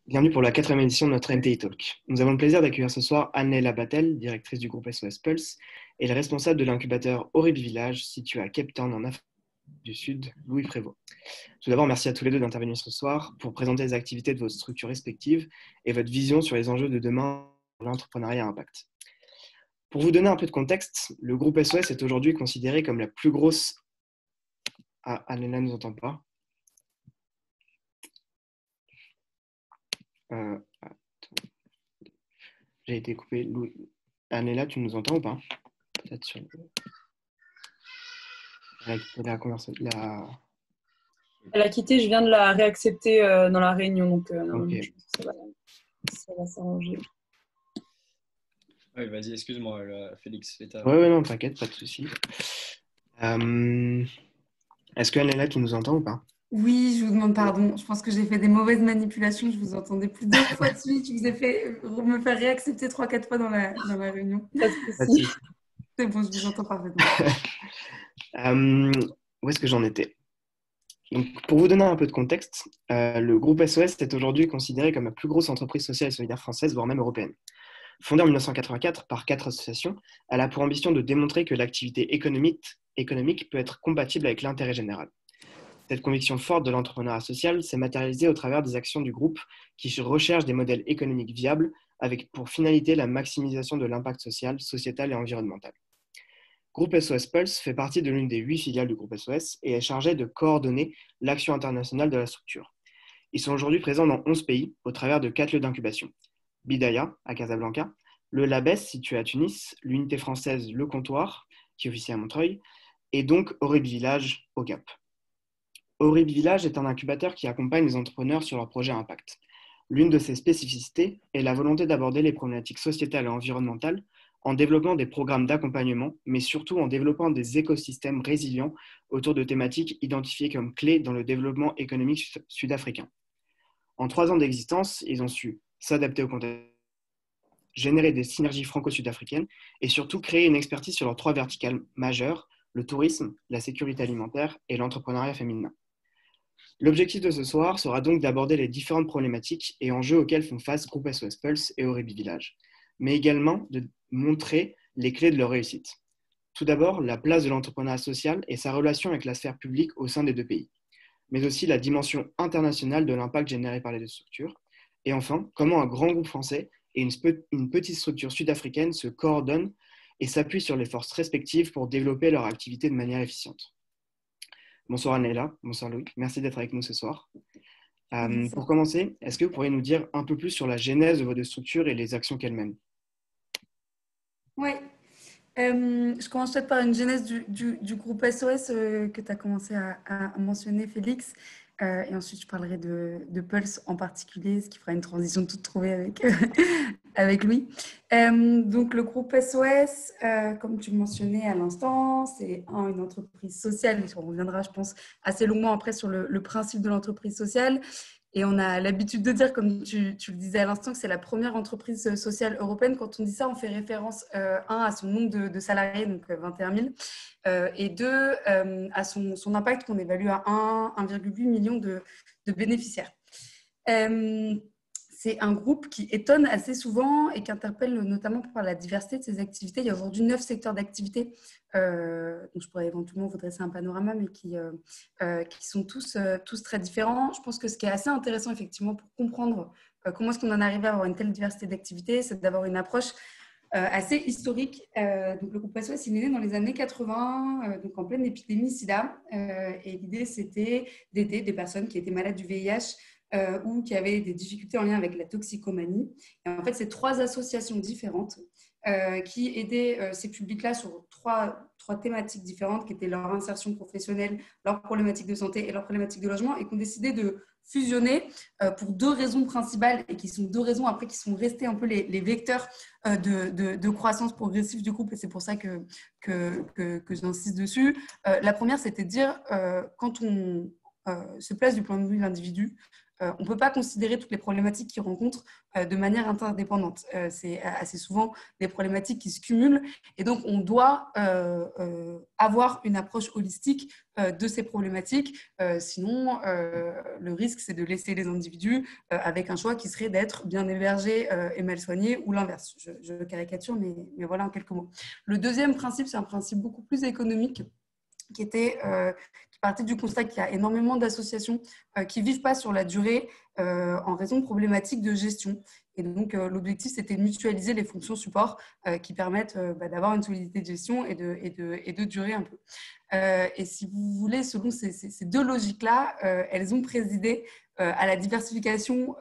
Bienvenue pour la 4e édition de notre NTI Talk. Nous avons le plaisir d'accueillir ce soir Anne-Laila Batel, directrice du groupe SOS Pulse, et le responsable de l'incubateur Oribi Village, situé à Cape Town en Afrique du Sud, Louis Prévost. Tout d'abord, merci à tous les deux d'intervenir ce soir pour présenter les activités de vos structures respectives et votre vision sur les enjeux de demain de l'entrepreneuriat à impact. Pour vous donner un peu de contexte, le groupe SOS est aujourd'hui considéré comme la plus grosse... Ah, Anne-Laila ne nous entend pas. J'ai été coupé. Anne-Laila, tu nous entends ou pas? Peut-être sur Elle a quitté, je viens de la réaccepter dans la réunion, donc okay. Je pense que ça va s'arranger. Oui, vas-y, excuse-moi, Félix. Ouais, non, t'inquiète, pas de souci. Est-ce que Anne-Laila, tu nous entends ou pas? Oui, je vous demande pardon. Je pense que j'ai fait des mauvaises manipulations. Je vous entendais plus de 2 fois de suite. Je vous ai fait me faire réaccepter 3-4 fois dans la réunion. Pas de souci. C'est bon, je vous entends parfaitement. Où est-ce que j'en étais? Donc, pour vous donner un peu de contexte, le groupe SOS est aujourd'hui considéré comme la plus grosse entreprise sociale et solidaire française, voire même européenne. Fondée en 1984 par 4 associations, elle a pour ambition de démontrer que l'activité économique peut être compatible avec l'intérêt général. Cette conviction forte de l'entrepreneuriat social s'est matérialisée au travers des actions du groupe qui recherchent des modèles économiques viables avec pour finalité la maximisation de l'impact social, sociétal et environnemental. Groupe SOS Pulse fait partie de l'une des 8 filiales du groupe SOS et est chargé de coordonner l'action internationale de la structure. Ils sont aujourd'hui présents dans 11 pays au travers de 4 lieux d'incubation. Bidaya, à Casablanca, le Labès, situé à Tunis, l'unité française Le Comptoir, qui officie à Montreuil, et donc Oribi Village au Cap. Oribi Village est un incubateur qui accompagne les entrepreneurs sur leurs projets à impact. L'une de ses spécificités est la volonté d'aborder les problématiques sociétales et environnementales en développant des programmes d'accompagnement, mais surtout en développant des écosystèmes résilients autour de thématiques identifiées comme clés dans le développement économique sud-africain. En 3 ans d'existence, ils ont su s'adapter au contexte, générer des synergies franco-sud-africaines et surtout créer une expertise sur leurs 3 verticales majeures, le tourisme, la sécurité alimentaire et l'entrepreneuriat féminin. L'objectif de ce soir sera donc d'aborder les différentes problématiques et enjeux auxquels font face Groupe SOS Pulse et Oribi Village, mais également de montrer les clés de leur réussite. Tout d'abord, la place de l'entrepreneuriat social et sa relation avec la sphère publique au sein des 2 pays, mais aussi la dimension internationale de l'impact généré par les 2 structures. Et enfin, comment un grand groupe français et une petite structure sud-africaine se coordonnent et s'appuient sur les forces respectives pour développer leur activité de manière efficiente. Bonsoir Anne-Laila, bonsoir Louis, merci d'être avec nous ce soir. Pour commencer, est-ce que vous pourriez nous dire un peu plus sur la genèse de vos 2 structures et les actions qu'elles mènent? Oui, je commence peut-être par une genèse du groupe SOS que tu as commencé à mentionner, Félix. Et ensuite, je parlerai de Pulse en particulier, ce qui fera une transition toute trouvée avec Louis. Donc, le groupe SOS, comme tu le mentionnais à l'instant, c'est une entreprise sociale. On reviendra, je pense, assez longuement après sur le principe de l'entreprise sociale. Et on a l'habitude de dire, comme tu le disais à l'instant, que c'est la première entreprise sociale européenne. Quand on dit ça, on fait référence, à son nombre de salariés, donc 21 000, et 2, à son impact qu'on évalue à 1,8 million de bénéficiaires. C'est un groupe qui étonne assez souvent et qui interpelle notamment par la diversité de ses activités. Il y a aujourd'hui 9 secteurs d'activité, donc je pourrais éventuellement vous dresser un panorama, mais qui sont tous très différents. Je pense que ce qui est assez intéressant, effectivement, pour comprendre comment est-ce qu'on en arrive à avoir une telle diversité d'activités, c'est d'avoir une approche assez historique. Donc le groupe SOS, il est né dans les années 80, donc en pleine épidémie SIDA. Et l'idée, c'était d'aider des personnes qui étaient malades du VIH ou qui avaient des difficultés en lien avec la toxicomanie. Et en fait, c'est 3 associations différentes qui aidaient ces publics-là sur trois thématiques différentes, qui étaient leur insertion professionnelle, leurs problématiques de santé et leurs problématiques de logement, et qui ont décidé de fusionner pour 2 raisons principales, et qui sont 2 raisons après qui sont restées un peu les vecteurs de croissance progressive du groupe, et c'est pour ça que j'insiste dessus. La première, c'était de dire, quand on se place du point de vue de l'individu, on ne peut pas considérer toutes les problématiques qu'ils rencontrent de manière interdépendante. C'est assez souvent des problématiques qui se cumulent et donc on doit avoir une approche holistique de ces problématiques. Sinon, le risque, c'est de laisser les individus avec un choix qui serait d'être bien hébergés et mal soignés ou l'inverse. Je caricature, mais voilà en quelques mots. Le deuxième principe, c'est un principe beaucoup plus économique qui partait du constat qu'il y a énormément d'associations qui ne vivent pas sur la durée en raison de problématiques de gestion. Et donc, l'objectif, c'était de mutualiser les fonctions support qui permettent d'avoir une solidité de gestion et de durer un peu. Et si vous voulez, selon ces deux logiques-là, elles ont présidé à la diversification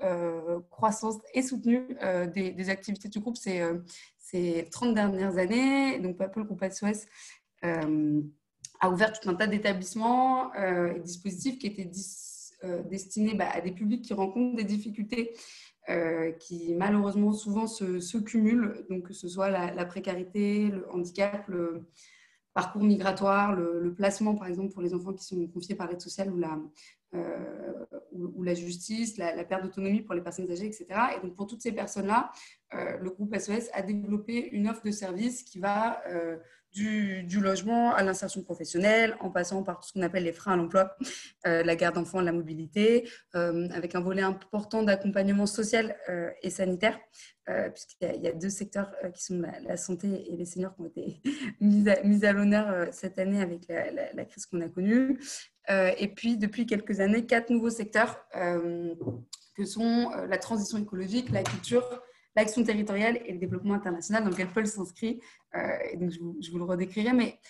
croissance et soutenue des activités du groupe ces 30 dernières années. Donc, le groupe SOS a ouvert tout un tas d'établissements et dispositifs qui étaient destinés à des publics qui rencontrent des difficultés qui malheureusement souvent se cumulent, donc que ce soit la précarité, le handicap, le parcours migratoire, le placement par exemple pour les enfants qui sont confiés par l'aide sociale ou la justice, la perte d'autonomie pour les personnes âgées, etc. Et donc pour toutes ces personnes-là, le groupe SOS a développé une offre de services qui va du logement à l'insertion professionnelle, en passant par tout ce qu'on appelle les freins à l'emploi, la garde d'enfants, la mobilité, avec un volet important d'accompagnement social et sanitaire, puisqu'il y a deux secteurs qui sont la santé et les seniors qui ont été mis à l'honneur cette année avec la crise qu'on a connue. Et puis, depuis quelques années, 4 nouveaux secteurs que sont la transition écologique, la culture, l'action territoriale et le développement international dans lequel Paul s'inscrit. Et donc, je vous le redécrirai. Mais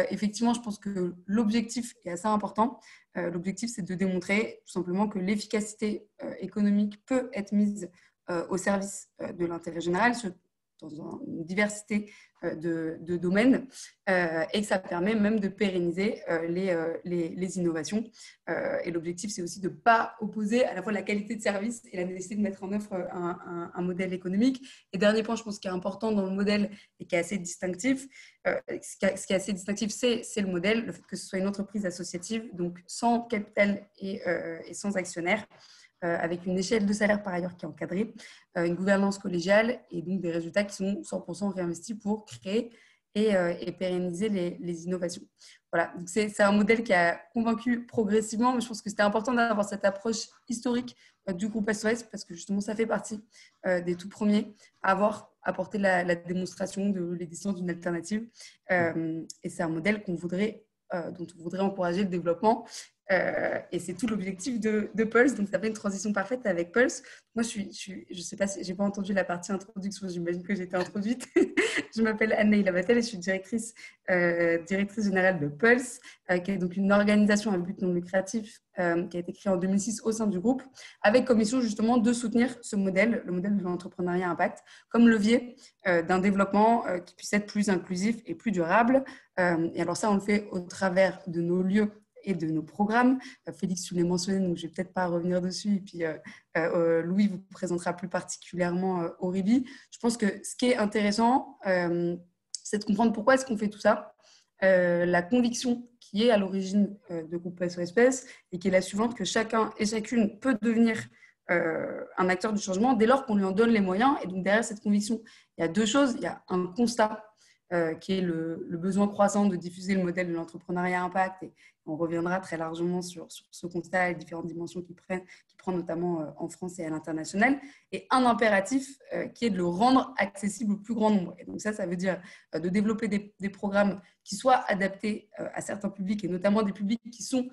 effectivement, je pense que l'objectif est assez important. L'objectif, c'est de démontrer tout simplement que l'efficacité économique peut être mise au service de l'intérêt général dans une diversité de domaines et que ça permet même de pérenniser les innovations. Et l'objectif, c'est aussi de ne pas opposer à la fois la qualité de service et la nécessité de mettre en œuvre un modèle économique. Et dernier point, je pense, qui est important dans le modèle et qui est assez distinctif, ce qui est assez distinctif, c'est le modèle, le fait que ce soit une entreprise associative, donc sans capital et sans actionnaire, avec une échelle de salaire par ailleurs qui est encadrée, une gouvernance collégiale et donc des résultats qui sont 100% réinvestis pour créer et pérenniser les innovations. Voilà, donc c'est un modèle qui a convaincu progressivement, mais je pense que c'était important d'avoir cette approche historique du groupe SOS parce que justement ça fait partie des tout premiers à avoir apporté la démonstration de l'existence d'une alternative et c'est un modèle dont on voudrait encourager le développement. Et c'est tout l'objectif de Pulse. Donc, ça fait une transition parfaite avec Pulse. Moi, je sais pas si j'ai pas entendu la partie introduction. J'imagine que j'ai été introduite. Je m'appelle Anne-Leïla Batel et je suis directrice générale de Pulse, qui est donc une organisation à but non lucratif qui a été créée en 2006 au sein du groupe, avec comme mission justement de soutenir ce modèle, le modèle de l'entrepreneuriat impact, comme levier d'un développement qui puisse être plus inclusif et plus durable. Et alors ça, on le fait au travers de nos lieux et de nos programmes. Félix, tu l'as mentionné, donc je ne vais peut-être pas revenir dessus. Et puis, Louis vous présentera plus particulièrement Oribi. Je pense que ce qui est intéressant, c'est de comprendre pourquoi est-ce qu'on fait tout ça. La conviction qui est à l'origine de Groupe SOS et qui est la suivante, que chacun et chacune peut devenir un acteur du changement dès lors qu'on lui en donne les moyens. Et donc, derrière cette conviction, il y a deux choses. Il y a un constat qui est le besoin croissant de diffuser le modèle de l'entrepreneuriat impact. Et on reviendra très largement sur ce constat et les différentes dimensions qu'il prend notamment en France et à l'international. Et un impératif qui est de le rendre accessible au plus grand nombre. Et donc ça veut dire de développer des programmes qui soient adaptés à certains publics, et notamment des publics qui sont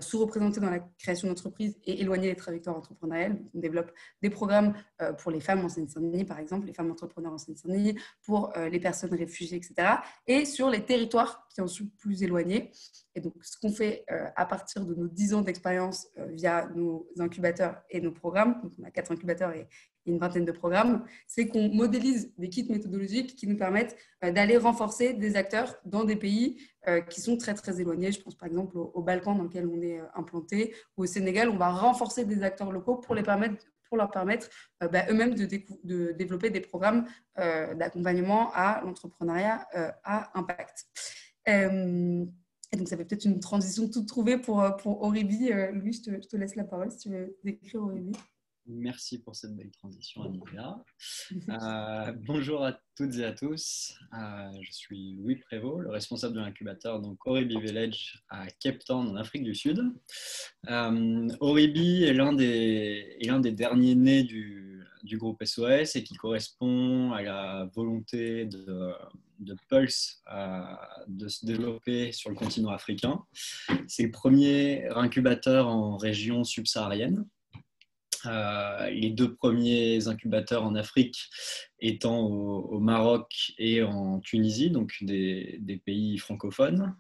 sous-représentés dans la création d'entreprises et éloignés des trajectoires entrepreneuriales. On développe des programmes pour les femmes en Seine-Saint-Denis, par exemple, les femmes entrepreneurs en Seine-Saint-Denis, pour les personnes réfugiées, etc. Et sur les territoires qui en sont plus éloignés. Et donc, ce qu'on fait à partir de nos 10 ans d'expérience via nos incubateurs et nos programmes, donc on a 4 incubateurs et une vingtaine de programmes, c'est qu'on modélise des kits méthodologiques qui nous permettent d'aller renforcer des acteurs dans des pays qui sont très, très éloignés. Je pense par exemple aux Balkans dans lesquels on est implanté, ou au Sénégal, on va renforcer des acteurs locaux pour leur permettre eux-mêmes de développer des programmes d'accompagnement à l'entrepreneuriat à impact. Et donc, ça fait peut-être une transition toute trouvée pour Oribi. Louis, je te laisse la parole si tu veux décrire Oribi. Merci pour cette belle transition, Anita. Bonjour à toutes et à tous. Je suis Louis Prévost, le responsable de l'incubateur donc Oribi Village à Cape Town, en Afrique du Sud. Oribi est l'un des derniers nés du groupe SOS et qui correspond à la volonté de Pulse de se développer sur le continent africain. C'est le premier incubateur en région subsaharienne. Les 2 premiers incubateurs en Afrique étant au Maroc et en Tunisie, donc des pays francophones.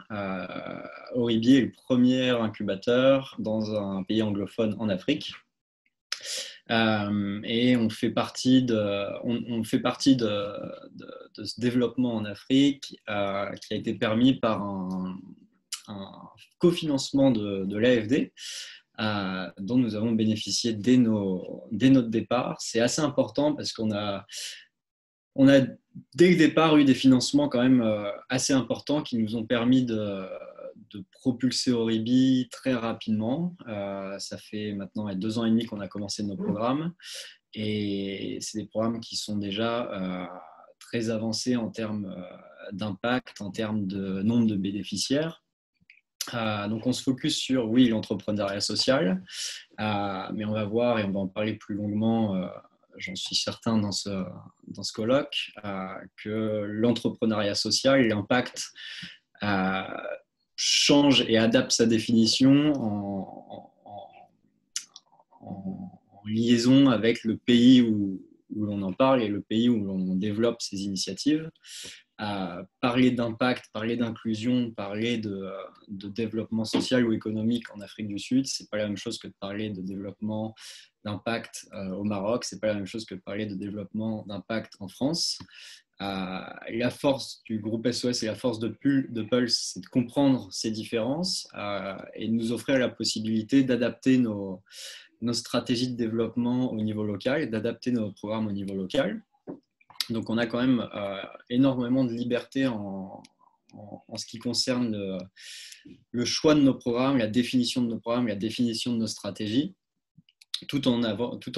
Oribi est le premier incubateur dans un pays anglophone en Afrique. Et on fait partie de ce développement en Afrique qui a été permis par un cofinancement de l'AFD. Dont nous avons bénéficié dès notre départ. C'est assez important parce qu'on a dès le départ eu des financements quand même assez importants qui nous ont permis de propulser Oribi très rapidement. Ça fait maintenant 2 ans et demi qu'on a commencé nos programmes et c'est des programmes qui sont déjà très avancés en termes d'impact, en termes de nombre de bénéficiaires. Donc on se focus sur, oui, l'entrepreneuriat social, mais on va voir et on va en parler plus longuement, j'en suis certain dans ce colloque, que l'entrepreneuriat social, l'impact change et adapte sa définition en liaison avec le pays où l'on en parle et le pays où l'on développe ces initiatives. Parler d'impact, parler d'inclusion, parler de développement social ou économique en Afrique du Sud, c'est pas la même chose que de parler de développement d'impact au Maroc, c'est pas la même chose que de parler de développement d'impact en France. La force du groupe SOS et la force de Pulse, c'est de comprendre ces différences et de nous offrir la possibilité d'adapter nos stratégies de développement au niveau local et d'adapter nos programmes au niveau local. Donc, on a quand même énormément de liberté en ce qui concerne le choix de nos programmes, la définition de nos programmes, la définition de nos stratégies, tout en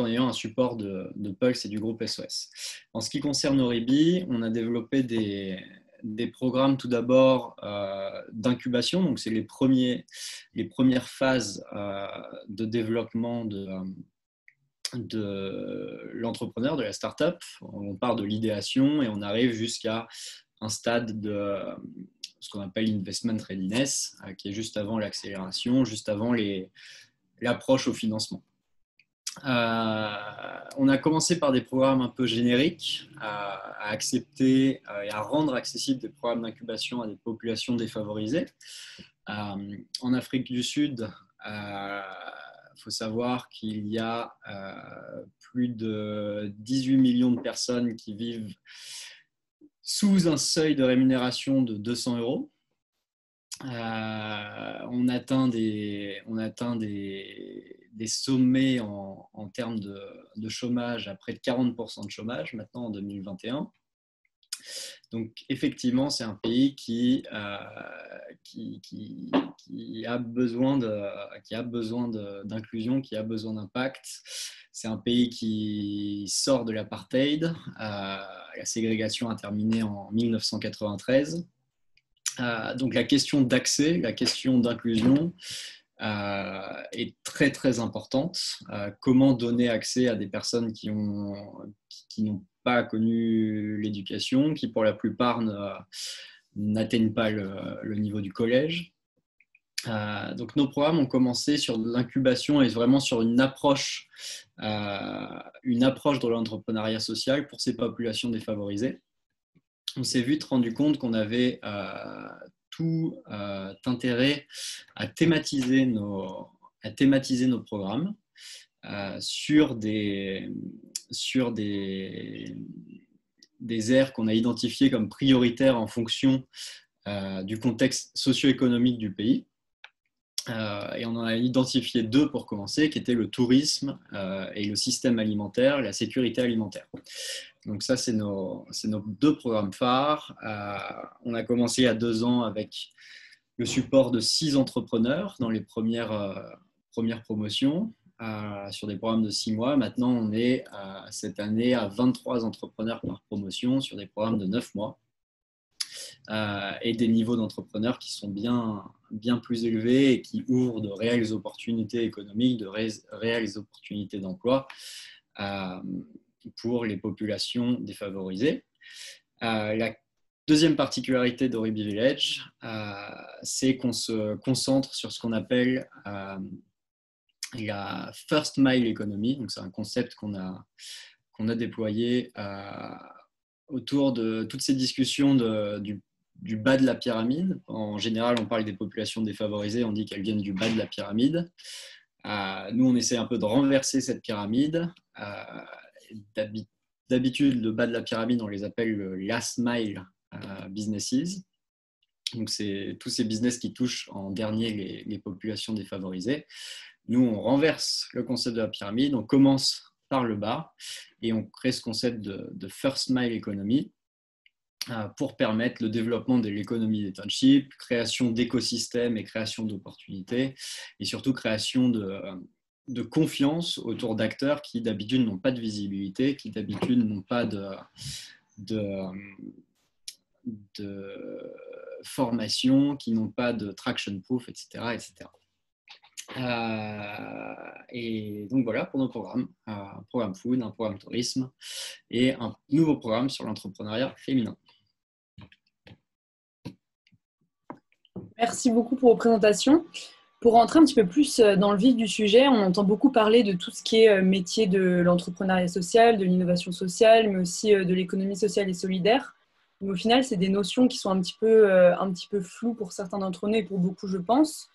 ayant un support de Pulse et du groupe SOS. En ce qui concerne Oribi, on a développé des programmes tout d'abord d'incubation. Donc, c'est les premières phases de développement de l'entrepreneur, de la start-up. On part de l'idéation et on arrive jusqu'à un stade de ce qu'on appelle l'investment readiness, qui est juste avant l'accélération, juste avant l'approche au financement. On a commencé par des programmes un peu génériques à accepter et à rendre accessibles des programmes d'incubation à des populations défavorisées. En Afrique du Sud, il faut savoir qu'il y a plus de 18 millions de personnes qui vivent sous un seuil de rémunération de 200 €. On atteint des sommets en termes de chômage, à près de 40% de chômage maintenant en 2021. Donc effectivement, c'est un pays qui a besoin d'inclusion, qui a besoin d'impact. C'est un pays qui sort de l'apartheid. La ségrégation a terminé en 1993. Donc la question d'accès, la question d'inclusion est très très importante. Comment donner accès à des personnes qui n'ont pas connu l'éducation, qui pour la plupart n'atteignent pas le niveau du collège. Donc nos programmes ont commencé sur de l'incubation et vraiment sur une approche de l'entrepreneuriat social pour ces populations défavorisées. On s'est vite rendu compte qu'on avait tout intérêt à thématiser nos programmes sur des aires qu'on a identifiées comme prioritaires en fonction du contexte socio-économique du pays. Et on en a identifié 2 pour commencer, qui étaient le tourisme et le système alimentaire, la sécurité alimentaire. Donc ça, c'est nos 2 programmes phares. On a commencé il y a 2 ans avec le support de 6 entrepreneurs dans les premières promotions sur des programmes de 6 mois. Maintenant, on est cette année à 23 entrepreneurs par promotion sur des programmes de 9 mois. Et des niveaux d'entrepreneurs qui sont bien plus élevés et qui ouvrent de réelles opportunités économiques, de réelles opportunités d'emploi pour les populations défavorisées. La deuxième particularité d'Oribi Village, c'est qu'on se concentre sur ce qu'on appelle la First Mile Economy. Donc, c'est un concept qu'on a déployé autour de toutes ces discussions du bas de la pyramide. En général, on parle des populations défavorisées, on dit qu'elles viennent du bas de la pyramide. Nous, on essaie un peu de renverser cette pyramide. D'habitude, le bas de la pyramide, on les appelle le last mile businesses. Donc, c'est tous ces business qui touchent en dernier les populations défavorisées. Nous, on renverse le concept de la pyramide, on commence par le bas et on crée ce concept de First Mile Economy pour permettre le développement de l'économie des townships, création d'écosystèmes et création d'opportunités et surtout création de confiance autour d'acteurs qui d'habitude n'ont pas de visibilité, qui d'habitude n'ont pas de formation, qui n'ont pas de traction proof, etc. etc. Et donc voilà pour nos programmes, un programme food, un programme tourisme et un nouveau programme sur l'entrepreneuriat féminin. Merci beaucoup pour vos présentations. Pour rentrer un petit peu plus dans le vif du sujet, on entend beaucoup parler de tout ce qui est métier de l'entrepreneuriat social, de l'innovation sociale, mais aussi de l'économie sociale et solidaire. Mais au final, c'est des notions qui sont un petit peu floues pour certains d'entre nous et pour beaucoup, je pense.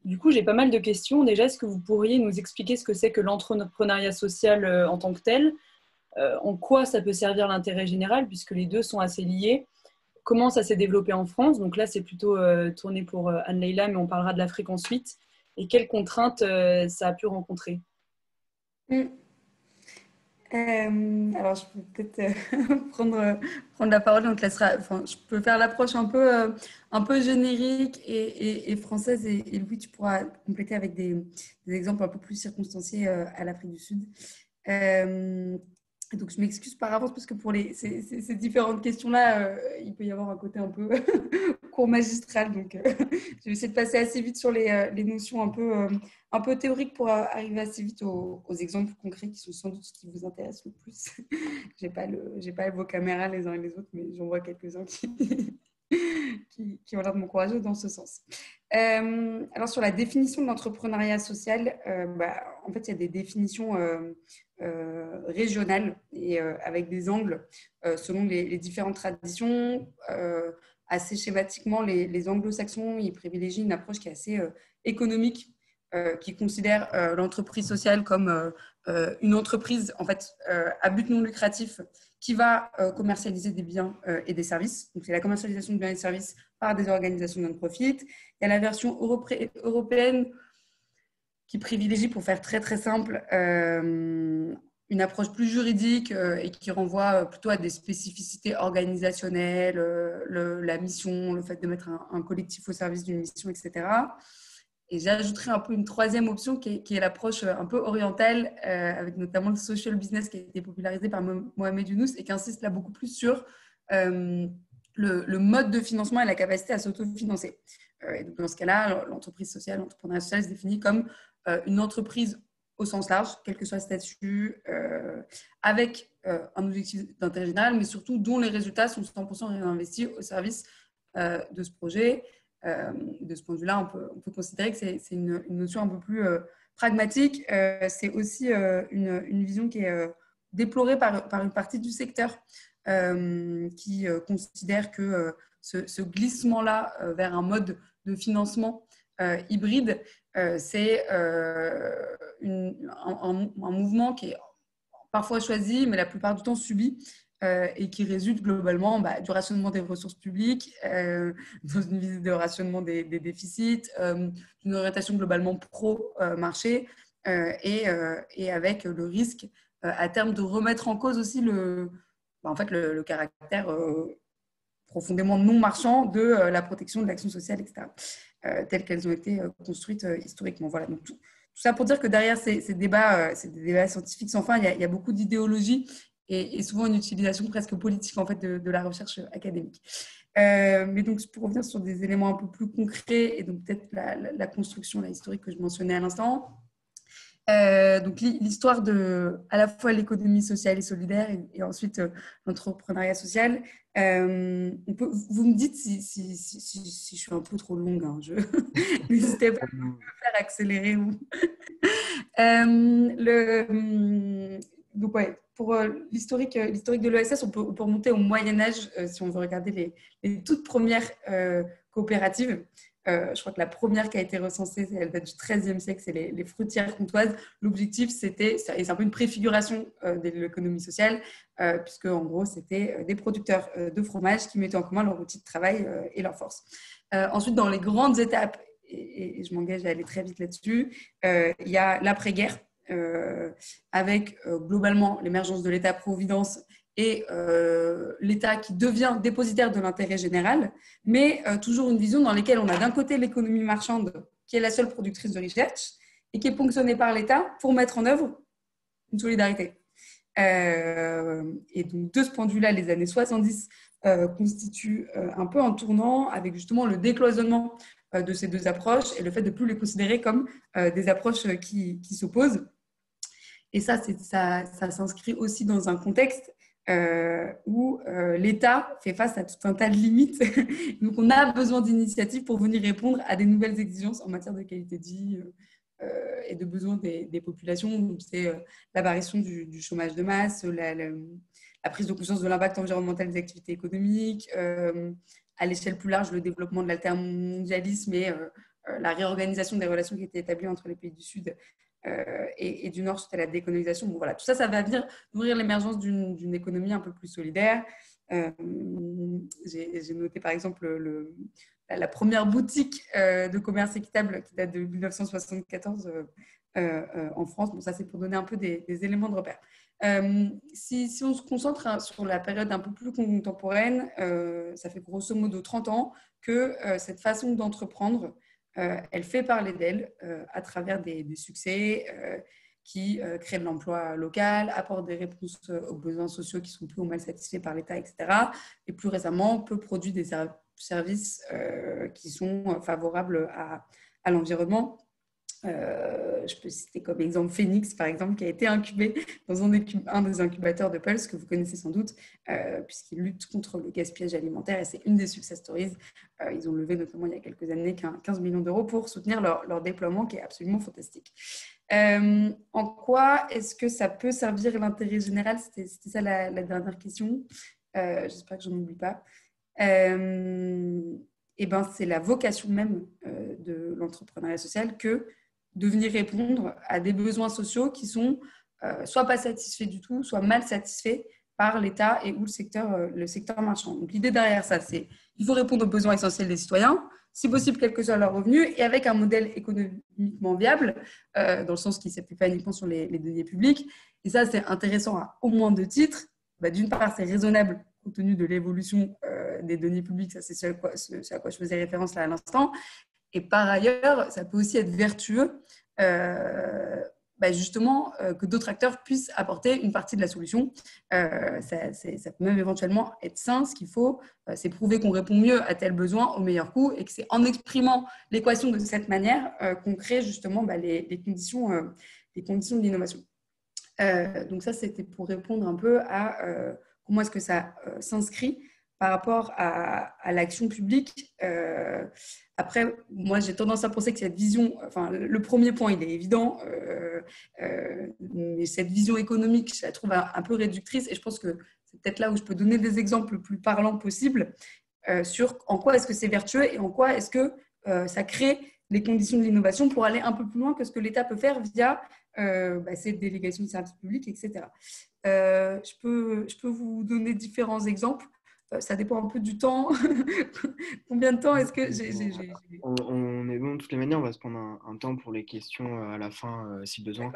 Du coup, j'ai pas mal de questions. Déjà, est-ce que vous pourriez nous expliquer ce que c'est que l'entrepreneuriat social en tant que tel, en quoi ça peut servir l'intérêt général, puisque les deux sont assez liés, comment ça s'est développé en France. Donc là, c'est plutôt tourné pour Anne-Leila, mais on parlera de l'Afrique ensuite. Et quelles contraintes ça a pu rencontrer? Alors, je peux peut-être prendre la parole. On te laissera, enfin, je peux faire l'approche un peu générique et française. Et Louis, tu pourras compléter avec des exemples un peu plus circonstanciés à l'Afrique du Sud. Donc, je m'excuse par avance parce que pour ces différentes questions-là, il peut y avoir un côté un peu cours magistral. Donc, je vais essayer de passer assez vite sur les notions un peu théoriques pour arriver assez vite aux exemples concrets qui sont sans doute ce qui vous intéresse le plus. J'ai pas vos caméras les uns et les autres, mais j'en vois quelques-uns qui ont l'air de m'encourager dans ce sens. Alors, sur la définition de l'entrepreneuriat social, en fait, il y a des définitions régionales et avec des angles selon les différentes traditions. Assez schématiquement, les anglo-saxons, ils privilégient une approche qui est assez économique, qui considère l'entreprise sociale comme une entreprise en fait, à but non lucratif qui va commercialiser des biens et des services. Donc, c'est la commercialisation de biens et de services par des organisations non-profit. Il y a la version européenne qui privilégie, pour faire très, très simple, une approche plus juridique et qui renvoie plutôt à des spécificités organisationnelles, la mission, le fait de mettre un collectif au service d'une mission, etc. Et j'ajouterai un peu une troisième option qui est l'approche un peu orientale, avec notamment le social business qui a été popularisé par Mohamed Younous et qui insiste là beaucoup plus sur le mode de financement et la capacité à s'autofinancer. Et donc dans ce cas-là, l'entreprise sociale, l'entrepreneuriat social se définit comme une entreprise au sens large, quel que soit le statut, avec un objectif d'intérêt général, mais surtout dont les résultats sont 100% réinvestis au service de ce projet. De ce point de vue-là, on peut considérer que c'est une notion un peu plus pragmatique. C'est aussi une vision qui est déplorée par une partie du secteur qui considère que ce glissement-là vers un mode de financement hybride, c'est un mouvement qui est parfois choisi, mais la plupart du temps subi, et qui résulte globalement du rationnement des ressources publiques, dans une visée de rationnement des déficits, d'une orientation globalement pro-marché, et avec le risque à terme de remettre en cause aussi le caractère profondément non marchands de la protection de l'action sociale, etc., telles qu'elles ont été construites historiquement. Voilà, donc tout ça pour dire que derrière ces débats, c'est des débats scientifiques sans fin, il y a beaucoup d'idéologie et souvent une utilisation presque politique en fait, de la recherche académique. Mais donc, pour revenir sur des éléments un peu plus concrets et donc peut-être la construction historique que je mentionnais à l'instant, donc l'histoire de à la fois l'économie sociale et solidaire et ensuite l'entrepreneuriat social. Vous me dites si je suis un peu trop longue, hein, n'hésitez pas à me faire accélérer. Donc ouais, pour l'historique de l'ESS, on peut remonter au Moyen-Âge si on veut regarder les toutes premières coopératives. Je crois que la première qui a été recensée, elle date du XIIIe siècle, c'est les fruitières comtoises. L'objectif, et c'est un peu une préfiguration de l'économie sociale, puisque en gros, c'était des producteurs de fromage qui mettaient en commun leur outil de travail et leur force. Ensuite, dans les grandes étapes, et je m'engage à aller très vite là-dessus, il y a l'après-guerre, avec globalement l'émergence de l'État-providence et l'État qui devient dépositaire de l'intérêt général, mais toujours une vision dans laquelle on a d'un côté l'économie marchande, qui est la seule productrice de richesse, et qui est ponctionnée par l'État pour mettre en œuvre une solidarité. Et donc, de ce point de vue-là, les années 70 constituent un peu un tournant avec justement le décloisonnement de ces deux approches et le fait de ne plus les considérer comme des approches qui s'opposent. Et ça s'inscrit aussi dans un contexte où l'État fait face à tout un tas de limites. Donc, on a besoin d'initiatives pour venir répondre à des nouvelles exigences en matière de qualité de vie et de besoins des populations. C'est l'apparition du chômage de masse, la prise de conscience de l'impact environnemental des activités économiques, à l'échelle plus large, le développement de l'altermondialisme et la réorganisation des relations qui étaient établies entre les pays du Sud et du Nord suite à la décolonisation. Bon, voilà, tout ça va venir nourrir l'émergence d'une économie un peu plus solidaire. J'ai noté par exemple la première boutique de commerce équitable qui date de 1974 en France. Bon, ça, c'est pour donner un peu des éléments de repère. Si on se concentre sur la période un peu plus contemporaine, ça fait grosso modo 30 ans que cette façon d'entreprendre, elle fait parler d'elle à travers des succès qui créent de l'emploi local, apportent des réponses aux besoins sociaux qui sont plus ou mal satisfaits par l'État, etc. Et plus récemment, peut produire des services qui sont favorables à l'environnement. Je peux citer comme exemple Phoenix, par exemple, qui a été incubé dans un des incubateurs de Pulse, que vous connaissez sans doute, puisqu'il lutte contre le gaspillage alimentaire, et c'est une des success stories. Ils ont levé notamment il y a quelques années 15 millions d'euros pour soutenir leur déploiement, qui est absolument fantastique. En quoi est-ce que ça peut servir l'intérêt général? C'était ça la dernière question. J'espère que je n'en oublie pas. Et ben, c'est la vocation même de l'entrepreneuriat social que de venir répondre à des besoins sociaux qui sont soit pas satisfaits du tout, soit mal satisfaits par l'État et ou le secteur marchand. Donc, l'idée derrière ça, c'est qu'il faut répondre aux besoins essentiels des citoyens, si possible, quel que soit leur revenu, et avec un modèle économiquement viable, dans le sens qui ne s'appuie pas uniquement sur les deniers publics. Et ça, c'est intéressant à au moins 2 titres. D'une part, c'est raisonnable compte tenu de l'évolution des deniers publics, ça c'est ce à quoi je faisais référence là à l'instant. Et par ailleurs, ça peut aussi être vertueux, justement, que d'autres acteurs puissent apporter une partie de la solution. Ça peut même éventuellement être sain. Ce qu'il faut, c'est prouver qu'on répond mieux à tel besoin au meilleur coût et que c'est en exprimant l'équation de cette manière qu'on crée justement les conditions de l'innovation. Donc ça, c'était pour répondre un peu à comment est-ce que ça s'inscrit par rapport à l'action publique. Après, moi, j'ai tendance à penser que cette vision, enfin, le premier point, il est évident, mais cette vision économique, je la trouve un peu réductrice et je pense que c'est peut-être là où je peux donner des exemples le plus parlants possible sur en quoi est-ce que c'est vertueux et en quoi est-ce que ça crée les conditions de l'innovation pour aller un peu plus loin que ce que l'État peut faire via ces délégations de services publics, etc. Je peux vous donner différents exemples. Ça dépend un peu du temps. Combien de temps est-ce que On est bon de toutes les manières, on va se prendre un temps pour les questions à la fin si besoin.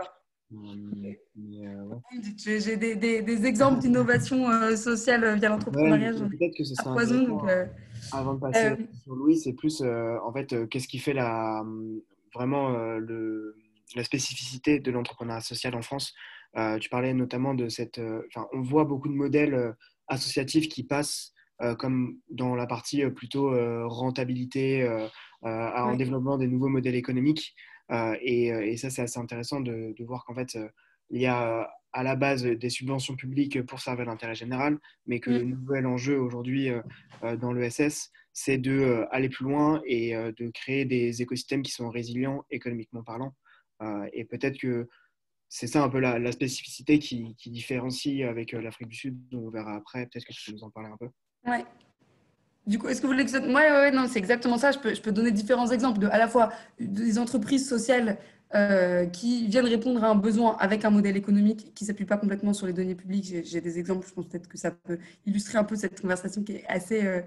J'ai des exemples d'innovation sociale via Ouais, l'entrepreneuriat, j'en ai peut-être que ce à serait foison. Donc, intéressant, avant de passer euh, sur Louis, c'est plus en fait qu'est-ce qui fait vraiment la spécificité de l'entrepreneuriat social en France. Tu parlais notamment de enfin, on voit beaucoup de modèles associatifs qui passent comme dans la partie plutôt rentabilité, en ouais. développement des nouveaux modèles économiques. Et ça, c'est assez intéressant de voir qu'en fait, il y a à la base des subventions publiques pour servir l'intérêt général, mais que le Mm. nouvel enjeu aujourd'hui dans l'ESS, c'est de aller plus loin et de créer des écosystèmes qui sont résilients économiquement parlant. Et peut-être que c'est ça un peu la spécificité qui différencie avec l'Afrique du Sud, dont on verra après. Peut-être que tu peux nous en parler un peu. Ouais. Du coup, est-ce que vous voulez que ouais, non, c'est exactement ça. Je peux donner différents exemples à la fois des entreprises sociales qui viennent répondre à un besoin avec un modèle économique qui ne s'appuie pas complètement sur les données publiques. J'ai des exemples, je pense peut-être que ça peut illustrer un peu cette conversation qui est assez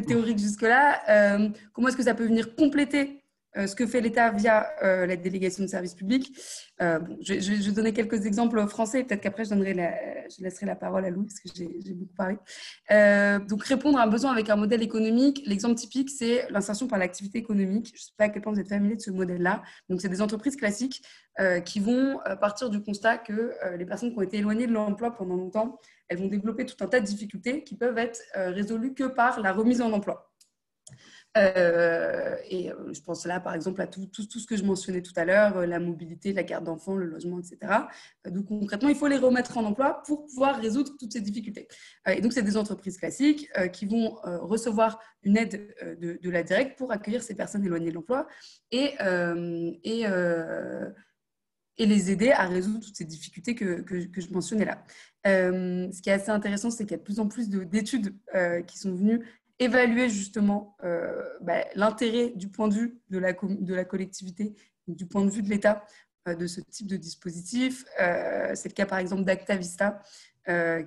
théorique jusque-là. Comment est-ce que ça peut venir compléter ce que fait l'État via la délégation de services publics. Je vais donner quelques exemples français, peut-être qu'après je laisserai la parole à Louis parce que j'ai beaucoup parlé. Donc répondre à un besoin avec un modèle économique, l'exemple typique c'est l'insertion par l'activité économique. Je ne sais pas à quel point vous êtes familier de ce modèle-là. Donc c'est des entreprises classiques qui vont partir du constat que les personnes qui ont été éloignées de l'emploi pendant longtemps, elles vont développer tout un tas de difficultés qui peuvent être résolues que par la remise en emploi. Je pense là, par exemple, à tout ce que je mentionnais tout à l'heure, la mobilité, la garde d'enfants, le logement, etc. Donc, concrètement, il faut les remettre en emploi pour pouvoir résoudre toutes ces difficultés. Et donc, c'est des entreprises classiques qui vont recevoir une aide de la directe pour accueillir ces personnes éloignées de l'emploi et les aider à résoudre toutes ces difficultés que je mentionnais là. Ce qui est assez intéressant, c'est qu'il y a de plus en plus d'études qui sont venues évaluer justement l'intérêt du point de vue de la collectivité, du point de vue de l'État de ce type de dispositif. C'est le cas par exemple d'Acta Vista,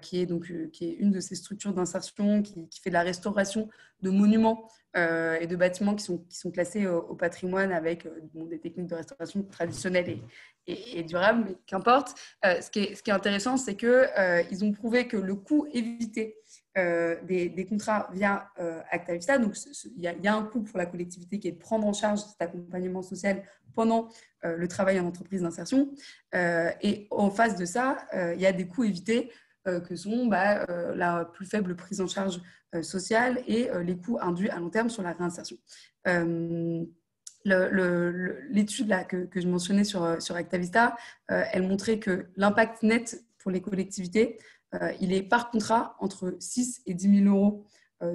qui est une de ces structures d'insertion qui fait de la restauration de monuments et de bâtiments qui sont classés au patrimoine avec des techniques de restauration traditionnelles et durables, mais qu'importe. Ce qui est intéressant, c'est qu'ils ont prouvé que le coût évité des contrats via Acta Vista, donc il y a un coût pour la collectivité qui est de prendre en charge cet accompagnement social pendant le travail en entreprise d'insertion. Et en face de ça, il y a des coûts évités que sont la plus faible prise en charge sociale et les coûts induits à long terme sur la réinsertion. L'étude là, que je mentionnais sur Acta Vista, elle montrait que l'impact net pour les collectivités, il est par contrat entre 6 et 10 000 euros,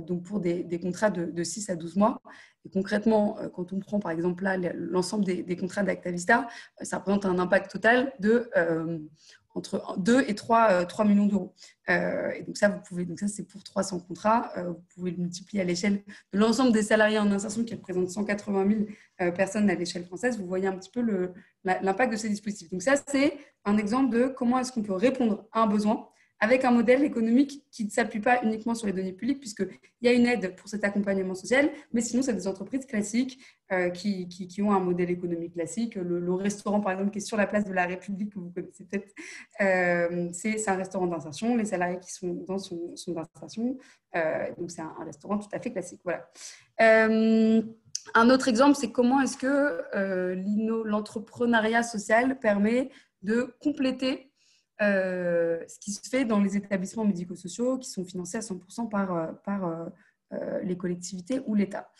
donc pour des contrats de 6 à 12 mois. Et concrètement, quand on prend par exemple là l'ensemble des contrats d'Acta Vista, ça représente un impact total de entre 2 et 3 millions d'euros. Et donc ça, c'est pour 300 contrats. Vous pouvez le multiplier à l'échelle de l'ensemble des salariés en insertion qui représentent 180 000 personnes à l'échelle française. Vous voyez un petit peu l'impact de ces dispositifs. Donc ça, c'est un exemple de comment est-ce qu'on peut répondre à un besoin avec un modèle économique qui ne s'appuie pas uniquement sur les données publiques, puisqu'il y a une aide pour cet accompagnement social, mais sinon, c'est des entreprises classiques qui ont un modèle économique classique. Le restaurant, par exemple, qui est sur la place de la République, que vous connaissez peut-être, c'est un restaurant d'insertion. Les salariés qui sont dedans sont d'insertion. Donc, c'est un restaurant tout à fait classique. Voilà. Un autre exemple, c'est comment est-ce que l'entrepreneuriat social permet de compléter ce qui se fait dans les établissements médico-sociaux qui sont financés à 100% par les collectivités ou l'État.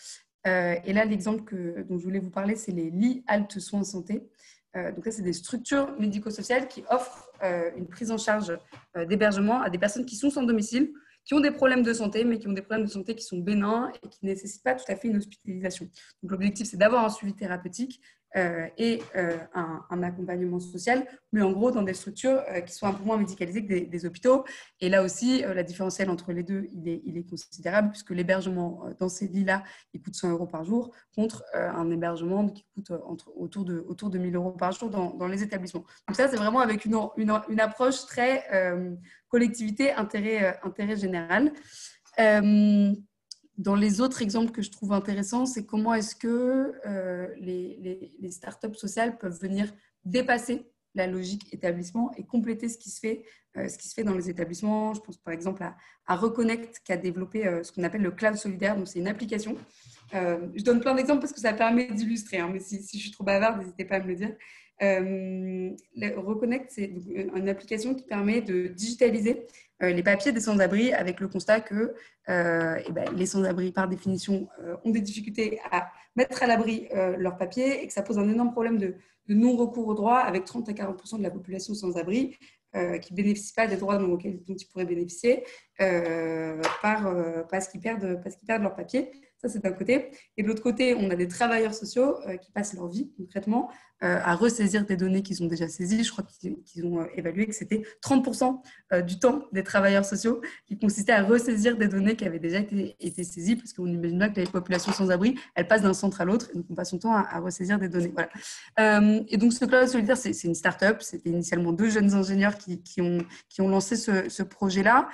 Et là, l'exemple dont je voulais vous parler, c'est les lits halte soins santé. Donc là, c'est des structures médico-sociales qui offrent une prise en charge d'hébergement à des personnes qui sont sans domicile, qui ont des problèmes de santé, mais qui ont des problèmes de santé qui sont bénins et qui ne nécessitent pas tout à fait une hospitalisation. Donc l'objectif, c'est d'avoir un suivi thérapeutique et un accompagnement social, mais en gros dans des structures qui sont un peu moins médicalisées que des hôpitaux. Et là aussi, la différentielle entre les deux, il est considérable, puisque l'hébergement dans ces lits-là, il coûte 100 euros par jour, contre un hébergement qui coûte autour de 1 000 euros par jour dans les établissements. Donc ça, c'est vraiment avec une approche très collectivité, intérêt général. Dans les autres exemples que je trouve intéressants, c'est comment est-ce que les startups sociales peuvent venir dépasser la logique établissement et compléter ce qui se fait dans les établissements. Je pense par exemple à Reconnect qui a développé ce qu'on appelle le cloud solidaire. Donc, c'est une application. Je donne plein d'exemples parce que ça permet d'illustrer, hein, mais si je suis trop bavarde, n'hésitez pas à me le dire. Reconnect, c'est une application qui permet de digitaliser les papiers des sans-abri avec le constat que les sans-abri, par définition, ont des difficultés à mettre à l'abri leurs papiers et que ça pose un énorme problème de non-recours aux droits avec 30 à 40% de la population sans-abri qui ne bénéficient pas des droits dont ils pourraient bénéficier parce qu'ils perdent leurs papiers. Ça, c'est d'un côté. Et de l'autre côté, on a des travailleurs sociaux qui passent leur vie, concrètement, à ressaisir des données qu'ils ont déjà saisies. Je crois qu'ils ont évalué que c'était 30% du temps des travailleurs sociaux qui consistait à ressaisir des données qui avaient déjà été saisies, parce qu'on imagine bien que les populations sans-abri, elles passent d'un centre à l'autre, et donc on passe son temps à ressaisir des données. Voilà. Et donc, ce Cloud Solidaire, c'est une start-up. C'était initialement 2 jeunes ingénieurs qui ont lancé ce projet-là.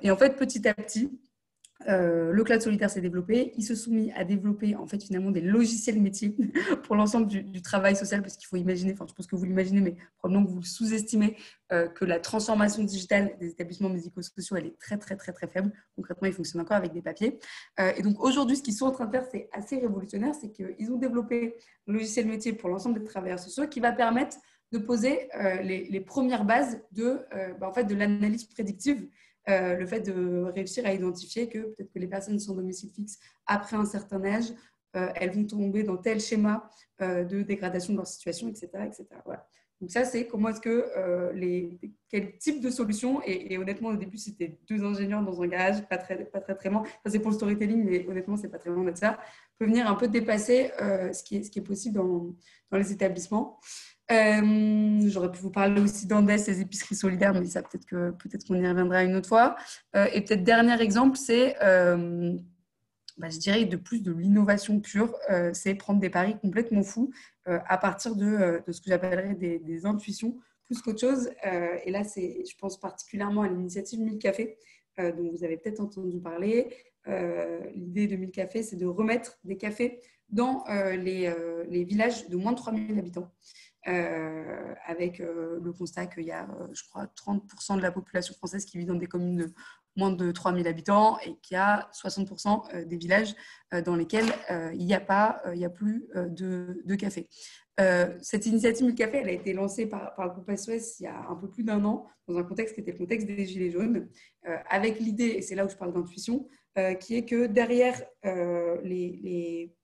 Et en fait, petit à petit, le cloud solidaire s'est développé. Ils se sont mis à développer en fait finalement des logiciels métiers pour l'ensemble du travail social, parce qu'il faut imaginer, enfin je pense que vous l'imaginez, mais probablement que vous le sous-estimez, que la transformation digitale des établissements médico-sociaux, elle est très très très très faible. Concrètement, ils fonctionnent encore avec des papiers. Et donc aujourd'hui, ce qu'ils sont en train de faire, c'est assez révolutionnaire, c'est qu'ils ont développé un logiciel métier pour l'ensemble des travailleurs sociaux qui va permettre de poser les premières bases de l'analyse prédictive. Le fait de réussir à identifier que peut-être que les personnes sans domicile fixe, après un certain âge, elles vont tomber dans tel schéma de dégradation de leur situation, etc. etc. Voilà. Donc ça, c'est comment est-ce que quel type de solution, et honnêtement, au début, c'était 2 ingénieurs dans un garage, pas très loin. Ça, c'est pour le storytelling, mais honnêtement, c'est pas très loin de ça. Peut venir un peu dépasser ce qui est possible dans les établissements. J'aurais pu vous parler aussi d'Andes, les épiceries solidaires, mais ça peut-être qu'on y reviendra une autre fois. Et peut-être dernier exemple, c'est, je dirais, de plus de l'innovation pure, c'est prendre des paris complètement fous à partir de ce que j'appellerais des intuitions plus qu'autre chose. Et là, je pense particulièrement à l'initiative 1000 cafés, dont vous avez peut-être entendu parler. L'idée de 1000 cafés, c'est de remettre des cafés dans les villages de moins de 3000 habitants. Avec le constat qu'il y a, je crois, 30% de la population française qui vit dans des communes de moins de 3000 habitants et qu'il y a 60% des villages dans lesquels il n'y a plus de café. Cette initiative 1000 cafés, elle a été lancée par le groupe SOS il y a un peu plus d'1 an, dans un contexte qui était le contexte des Gilets jaunes, avec l'idée, et c'est là où je parle d'intuition, qui est que derrière les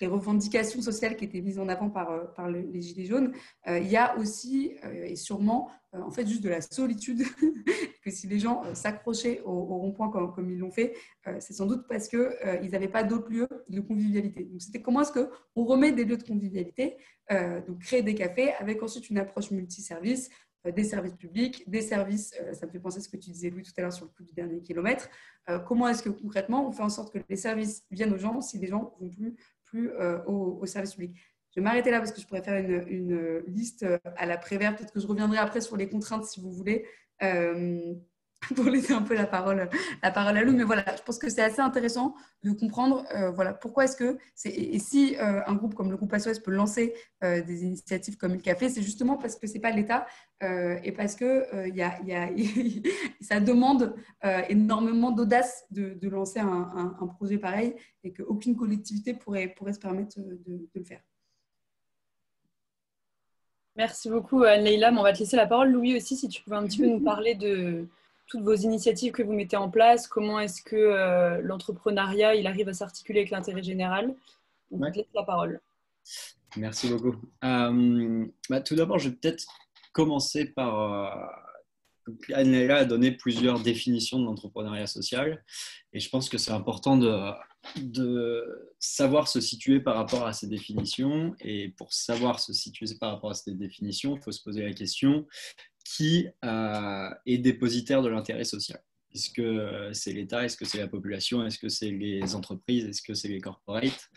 revendications sociales qui étaient mises en avant par les Gilets jaunes, il y a aussi et sûrement en fait juste de la solitude, que si les gens s'accrochaient au rond-point comme ils l'ont fait, c'est sans doute parce qu'ils n'avaient pas d'autres lieux de convivialité. Donc c'était comment est-ce qu'on remet des lieux de convivialité, donc créer des cafés avec ensuite une approche multiservice, des services publics, des services, ça me fait penser à ce que tu disais Louis tout à l'heure sur le coup du dernier kilomètre, comment est-ce que concrètement on fait en sorte que les services viennent aux gens si les gens ne vont plus au service public. Je vais m'arrêter là parce que je pourrais faire une liste à la Prévert. Peut-être que je reviendrai après sur les contraintes si vous voulez, pour laisser un peu la parole à Lou. Mais voilà, je pense que c'est assez intéressant de comprendre pourquoi est-ce que et si un groupe comme le groupe SOS peut lancer des initiatives comme le café, c'est justement parce que c'est pas l'État et parce que ça demande énormément d'audace de lancer un projet pareil et qu'aucune collectivité pourrait se permettre de le faire. Merci beaucoup Anne-Leïla. On va te laisser la parole. Louis aussi, si tu pouvais un petit peu nous parler de toutes vos initiatives que vous mettez en place, comment est-ce que l'entrepreneuriat il arrive à s'articuler avec l'intérêt général. Donc, je te laisse la parole. Merci beaucoup. Tout d'abord, je vais peut-être commencer par... Anne-Leïla a donné plusieurs définitions de l'entrepreneuriat social et je pense que c'est important de savoir se situer par rapport à ces définitions, et pour savoir se situer par rapport à ces définitions, il faut se poser la question: qui est dépositaire de l'intérêt social? Est-ce que c'est l'État? Est-ce que c'est la population? Est-ce que c'est les entreprises? Est-ce que c'est les corporates?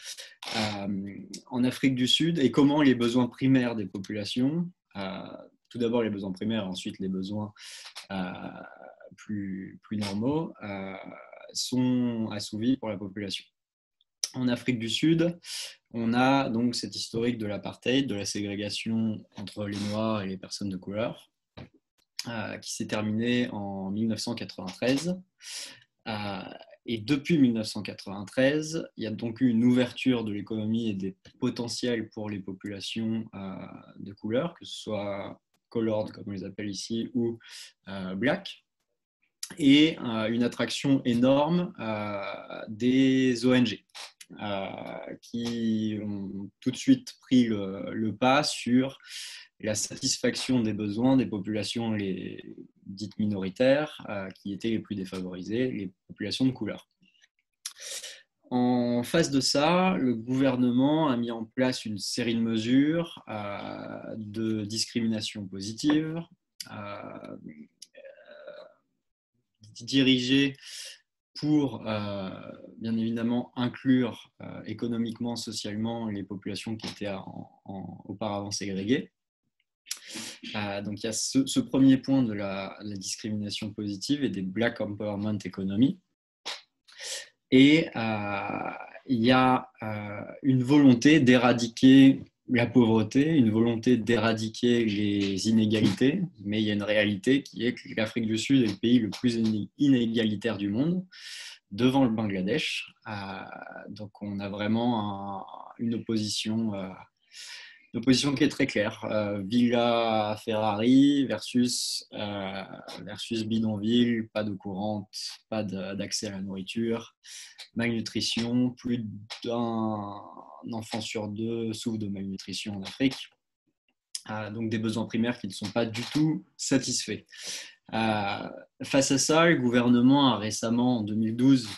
En Afrique du Sud, et comment les besoins primaires des populations, tout d'abord les besoins primaires, ensuite les besoins plus normaux, sont assouvis pour la population. En Afrique du Sud, on a donc cet historique de l'apartheid, de la ségrégation entre les Noirs et les personnes de couleur, qui s'est terminé en 1993. Et depuis 1993, il y a donc eu une ouverture de l'économie et des potentiels pour les populations de couleur, que ce soit colored, comme on les appelle ici, ou black, et une attraction énorme des ONG. Qui ont tout de suite pris le pas sur la satisfaction des besoins des populations dites minoritaires, qui étaient les plus défavorisées, les populations de couleur. En face de ça, le gouvernement a mis en place une série de mesures de discrimination positive, dirigées pour bien évidemment inclure économiquement, socialement les populations qui étaient auparavant ségrégées. Donc il y a ce premier point de la discrimination positive et des Black Empowerment Economy. Et il y a une volonté d'éradiquer la pauvreté, une volonté d'éradiquer les inégalités, mais il y a une réalité qui est que l'Afrique du Sud est le pays le plus inégalitaire du monde, devant le Bangladesh. Donc on a vraiment une opposition qui est très claire. Villa Ferrari versus bidonville, pas d'eau courante, pas d'accès à la nourriture, malnutrition, plus d'un enfant sur deux souffre de malnutrition en Afrique. Donc des besoins primaires qui ne sont pas du tout satisfaits. Face à ça, le gouvernement a récemment, en 2012,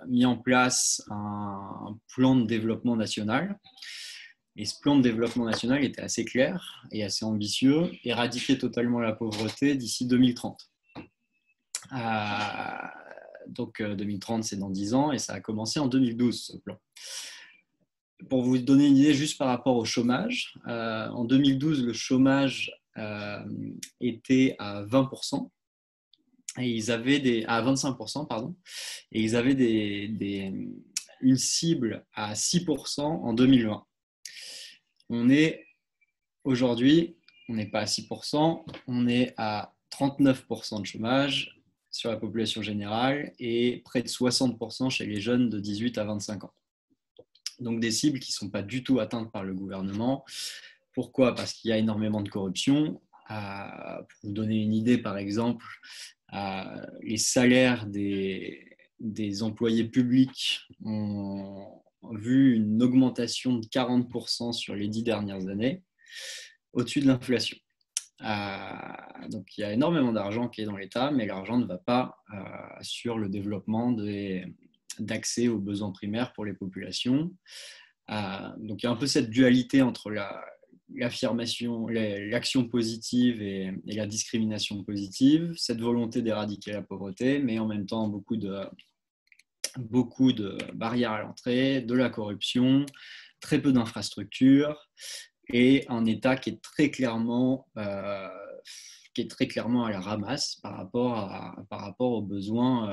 mis en place un plan de développement national. Et ce plan de développement national était assez clair et assez ambitieux, éradiquer totalement la pauvreté d'ici 2030. Donc 2030, c'est dans 10 ans et ça a commencé en 2012, ce plan. Pour vous donner une idée juste par rapport au chômage, en 2012, le chômage était à 20%. Et ils avaient à 25%, pardon, et ils avaient une cible à 6% en 2020. Aujourd'hui, on n'est pas à 6%, on est à 39% de chômage sur la population générale et près de 60% chez les jeunes de 18 à 25 ans. Donc des cibles qui ne sont pas du tout atteintes par le gouvernement. Pourquoi ? Parce qu'il y a énormément de corruption. Pour vous donner une idée, par exemple, les salaires des employés publics ont vu une augmentation de 40% sur les 10 dernières années, au-dessus de l'inflation. Donc il y a énormément d'argent qui est dans l'État, mais l'argent ne va pas sur le développement d'accès aux besoins primaires pour les populations. Donc il y a un peu cette dualité entre l'action positive et la discrimination positive, cette volonté d'éradiquer la pauvreté, mais en même temps beaucoup de barrières à l'entrée, de la corruption, très peu d'infrastructures et un État qui est très clairement à la ramasse par rapport aux besoins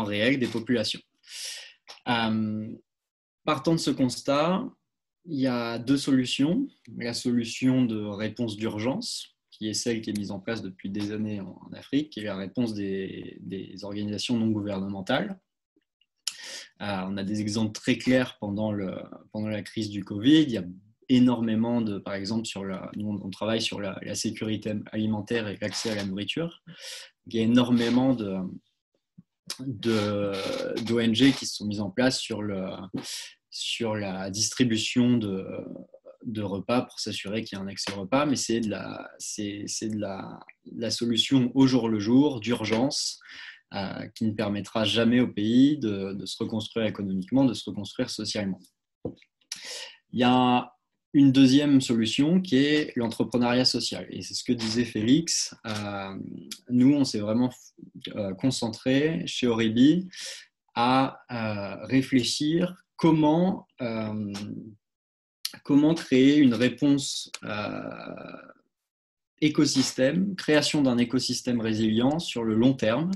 réels des populations. Partant de ce constat, il y a deux solutions. La solution de réponse d'urgence, qui est celle qui est mise en place depuis des années en Afrique, qui est la réponse des organisations non gouvernementales. On a des exemples très clairs pendant la crise du Covid. Il y a énormément par exemple, nous on travaille sur la sécurité alimentaire et l'accès à la nourriture. Il y a énormément d'ONG qui se sont mises en place sur la distribution de repas pour s'assurer qu'il y a un accès au repas, mais c'est de la solution au jour le jour, d'urgence, qui ne permettra jamais au pays de se reconstruire économiquement, de se reconstruire socialement. Il y a une deuxième solution qui est l'entrepreneuriat social. Et c'est ce que disait Félix. Nous, on s'est vraiment concentré chez Oribi à réfléchir comment créer une réponse écosystème, création d'un écosystème résilient sur le long terme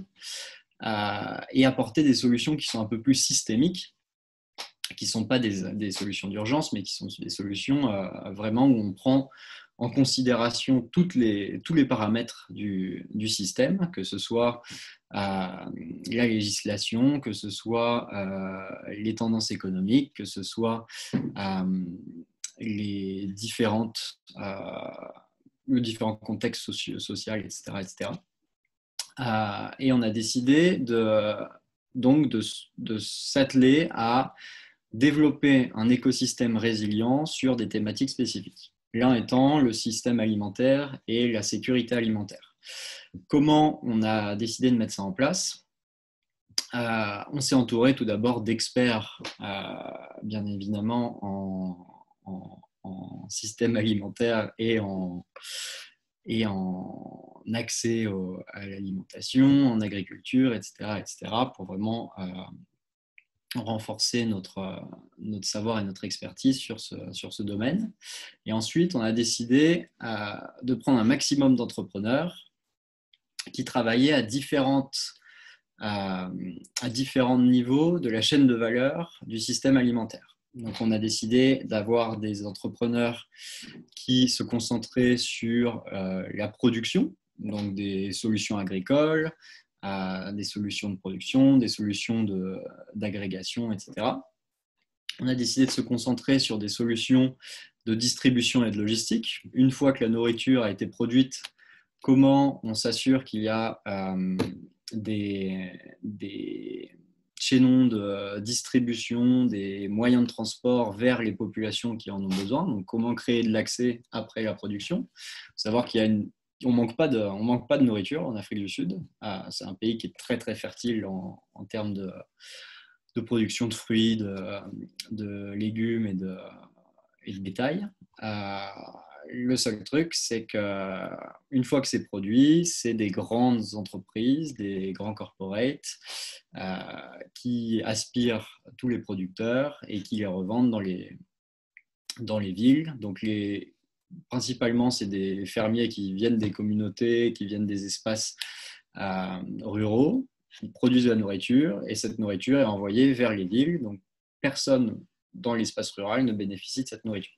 et apporter des solutions qui sont un peu plus systémiques, qui ne sont pas des solutions d'urgence, mais qui sont des solutions vraiment où on prend en considération tous les paramètres du système, que ce soit la législation, que ce soit les tendances économiques, que ce soit les différents contextes sociaux, etc. etc. Et on a décidé donc de s'atteler à développer un écosystème résilient sur des thématiques spécifiques. L'un étant le système alimentaire et la sécurité alimentaire. Comment on a décidé de mettre ça en place ? On s'est entouré tout d'abord d'experts, bien évidemment, en système alimentaire et en accès à l'alimentation, en agriculture, etc., pour vraiment renforcer notre savoir et notre expertise sur ce domaine. Et ensuite, on a décidé de prendre un maximum d'entrepreneurs qui travaillaient à différents niveaux de la chaîne de valeur du système alimentaire. Donc, on a décidé d'avoir des entrepreneurs qui se concentraient sur la production, donc des solutions agricoles, des solutions de production, des solutions d'agrégation, etc. On a décidé de se concentrer sur des solutions de distribution et de logistique. Une fois que la nourriture a été produite, comment on s'assure qu'il y a des chaînons de distribution, des moyens de transport vers les populations qui en ont besoin. Donc, comment créer de l'accès après la production. Il faut savoir on manque pas de nourriture en Afrique du Sud. C'est un pays qui est très très fertile en termes de production de fruits, de légumes et de bétail. Le seul truc, c'est qu'une fois que c'est produit, c'est des grandes entreprises, des grands corporates qui aspirent tous les producteurs et qui les revendent dans les villes. Donc principalement, c'est des fermiers qui viennent des communautés, qui viennent des espaces ruraux, qui produisent de la nourriture, et cette nourriture est envoyée vers les villes. Donc, personne dans l'espace rural ne bénéficie de cette nourriture.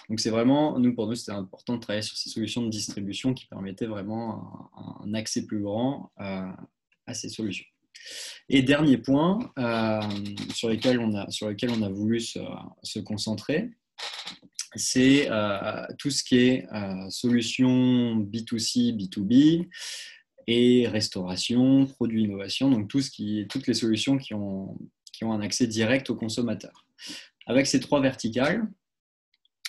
Donc, c'est vraiment, pour nous, c'était important de travailler sur ces solutions de distribution qui permettaient vraiment un accès plus grand à ces solutions. Et dernier point sur lequel on a voulu se concentrer, c'est tout ce qui est solutions B2C, B2B et restauration, produits innovation, donc toutes les solutions qui ont un accès direct aux consommateurs. Avec ces trois verticales,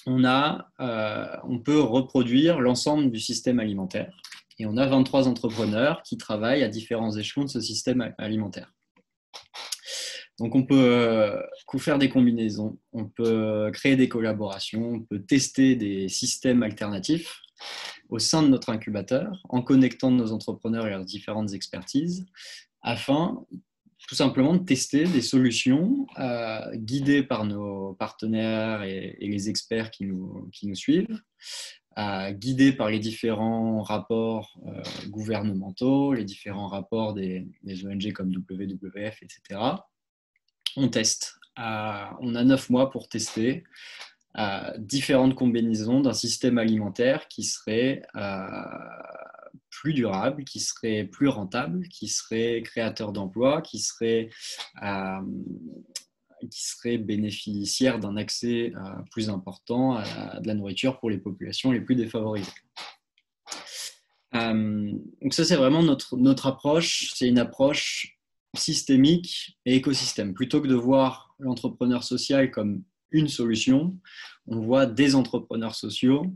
on peut reproduire l'ensemble du système alimentaire et on a 23 entrepreneurs qui travaillent à différents échelons de ce système alimentaire. Donc, on peut faire des combinaisons, on peut créer des collaborations, on peut tester des systèmes alternatifs au sein de notre incubateur en connectant nos entrepreneurs et leurs différentes expertises afin tout simplement de tester des solutions guidées par nos partenaires et les experts qui nous suivent, guidées par les différents rapports gouvernementaux, les différents rapports des ONG comme WWF, etc. On teste. On a 9 mois pour tester différentes combinaisons d'un système alimentaire qui serait plus durable, qui serait plus rentable, qui serait créateur d'emplois, qui serait bénéficiaire d'un accès plus important à de la nourriture pour les populations les plus défavorisées. Donc ça, c'est vraiment notre approche. C'est une approche systémique et écosystème. Plutôt que de voir l'entrepreneur social comme une solution, on voit des entrepreneurs sociaux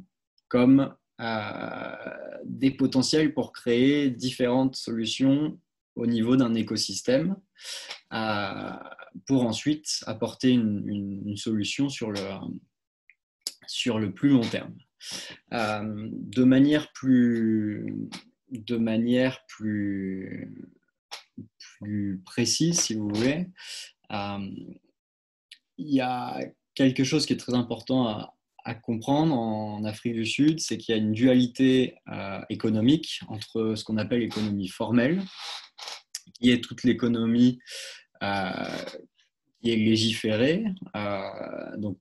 comme des potentiels pour créer différentes solutions au niveau d'un écosystème pour ensuite apporter une solution sur le plus long terme. De manière plus précise, si vous voulez, il y a quelque chose qui est très important à comprendre en Afrique du Sud, c'est qu'il y a une dualité économique entre ce qu'on appelle l'économie formelle qui est toute l'économie qui est légiférée, donc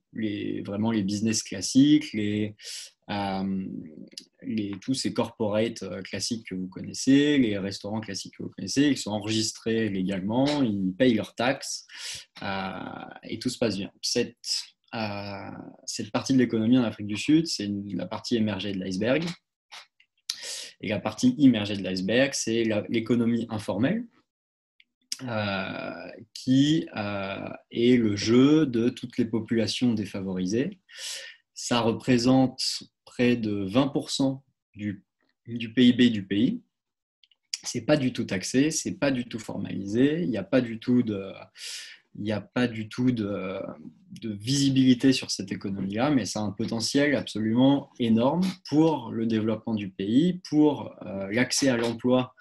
vraiment les business classiques, tous ces corporates classiques que vous connaissez, les restaurants classiques que vous connaissez, ils sont enregistrés légalement, ils payent leurs taxes et tout se passe bien. Cette partie de l'économie en Afrique du Sud, c'est la partie émergée de l'iceberg. Et la partie immergée de l'iceberg, c'est l'économie informelle, qui est le jeu de toutes les populations défavorisées. Ça représente près de 20% du PIB du pays. C'est pas du tout taxé, c'est pas du tout formalisé, il n'y a pas du tout de visibilité sur cette économie-là, mais ça a un potentiel absolument énorme pour le développement du pays, pour l'accès à l'emploi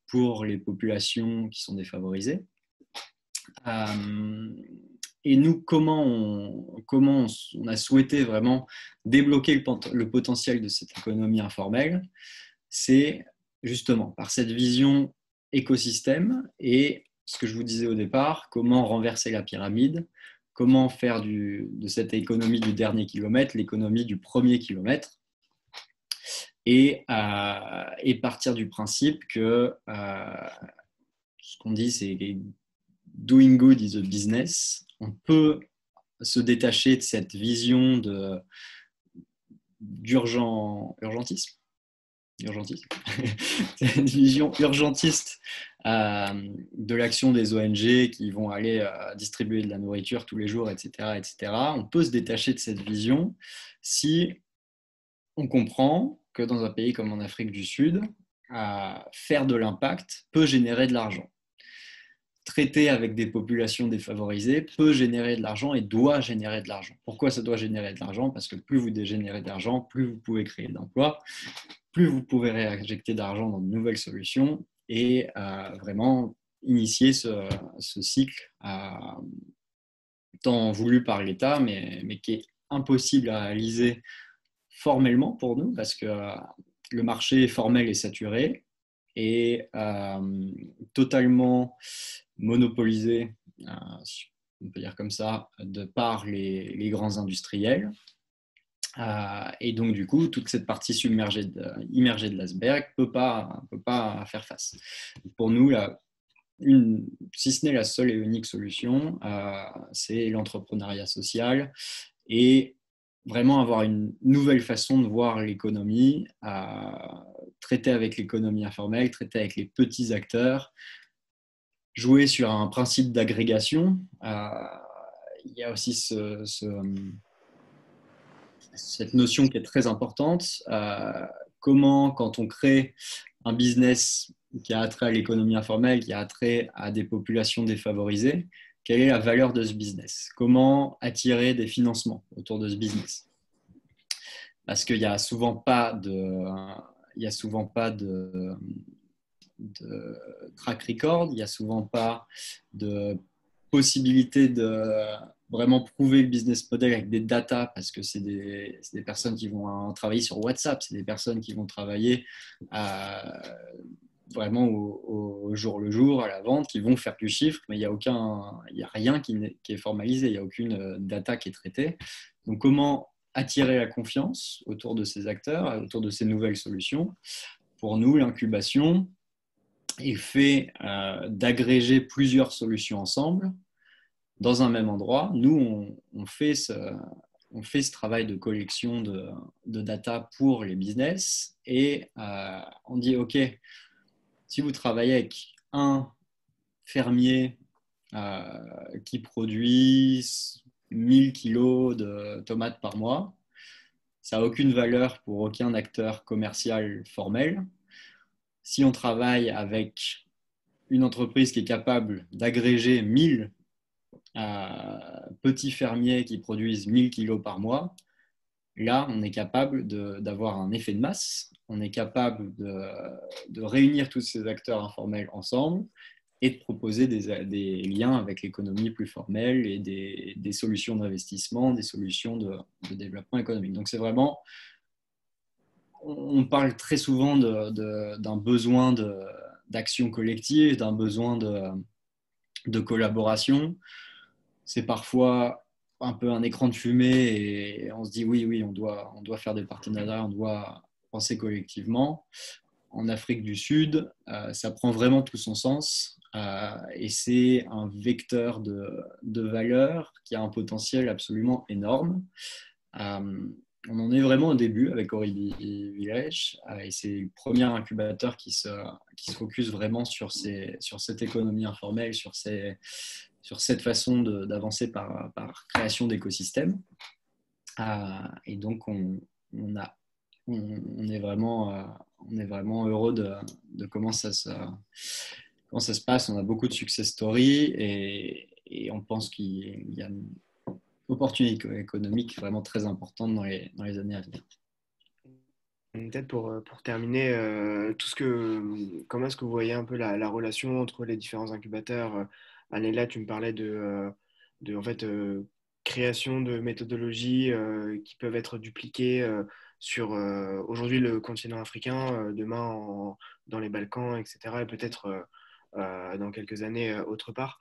pour les populations qui sont défavorisées. Et nous, comment on a souhaité vraiment débloquer le potentiel de cette économie informelle, c'est justement par cette vision écosystème et ce que je vous disais au départ, comment renverser la pyramide, comment faire de cette économie du dernier kilomètre l'économie du premier kilomètre, et partir du principe que ce qu'on dit, c'est doing good is a business. On peut se détacher de cette vision d'urgentisme. Cette vision urgentiste de l'action des ONG qui vont aller distribuer de la nourriture tous les jours, etc., etc. On peut se détacher de cette vision si on comprend que dans un pays comme en Afrique du Sud, faire de l'impact peut générer de l'argent. Traiter avec des populations défavorisées peut générer de l'argent et doit générer de l'argent. Pourquoi ça doit générer de l'argent? Parce que plus vous générez d'argent, plus vous pouvez créer d'emplois, plus vous pouvez réinjecter d'argent dans de nouvelles solutions et vraiment initier ce cycle tant voulu par l'État, mais qui est impossible à réaliser formellement pour nous parce que le marché formel est saturé et totalement monopolisé, on peut dire comme ça, de par les grands industriels. Et donc, du coup, toute cette partie immergée de l'iceberg ne peut pas faire face. Pour nous, si ce n'est la seule et unique solution, c'est l'entrepreneuriat social et vraiment avoir une nouvelle façon de voir l'économie, traiter avec l'économie informelle, traiter avec les petits acteurs, jouer sur un principe d'agrégation. Il y a aussi cette notion qui est très importante. Comment, quand on crée un business qui a attrait à l'économie informelle, qui a attrait à des populations défavorisées, quelle est la valeur de ce business? Comment attirer des financements autour de ce business? Parce qu'il n'y a souvent pas de track record, il n'y a souvent pas de possibilité de vraiment prouver le business model avec des data, parce que c'est des personnes qui vont travailler sur WhatsApp, c'est des personnes qui vont travailler vraiment au jour le jour, à la vente, qui vont faire du chiffre, mais il n'y a rien qui est formalisé, il n'y a aucune data qui est traitée. Donc comment attirer la confiance autour de ces acteurs, autour de ces nouvelles solutions? Pour nous, l'incubation est fait d'agréger plusieurs solutions ensemble dans un même endroit. Nous, on fait ce travail de collection de data pour les business et on dit, OK, si vous travaillez avec un fermier qui produit 1000 kilos de tomates par mois, ça n'a aucune valeur pour aucun acteur commercial formel. Si on travaille avec une entreprise qui est capable d'agréger 1000 petits fermiers qui produisent 1000 kilos par mois, là, on est capable d'avoir un effet de masse, on est capable de réunir tous ces acteurs informels ensemble et de proposer des liens avec l'économie plus formelle et des solutions d'investissement, des solutions de développement économique. Donc, c'est vraiment, on parle très souvent d'un besoin d'action collective, d'un besoin de collaboration. C'est parfois un peu un écran de fumée et on se dit oui, on doit faire des partenariats, on doit penser collectivement. En Afrique du Sud, ça prend vraiment tout son sens et c'est un vecteur de valeur qui a un potentiel absolument énorme. On en est vraiment au début avec Oribi Village et c'est le premier incubateur qui se focus vraiment sur cette économie informelle, sur cette façon d'avancer par création d'écosystèmes. Et donc, on est vraiment heureux de comment ça se passe. On a beaucoup de success stories et on pense qu'il y a une opportunité économique vraiment très importante dans les années à venir. Peut-être pour terminer, comment est-ce que vous voyez un peu la relation entre les différents incubateurs? Anela, tu me parlais en fait, création de méthodologies qui peuvent être dupliquées sur aujourd'hui le continent africain, demain dans les Balkans, etc. Et peut-être dans quelques années autre part.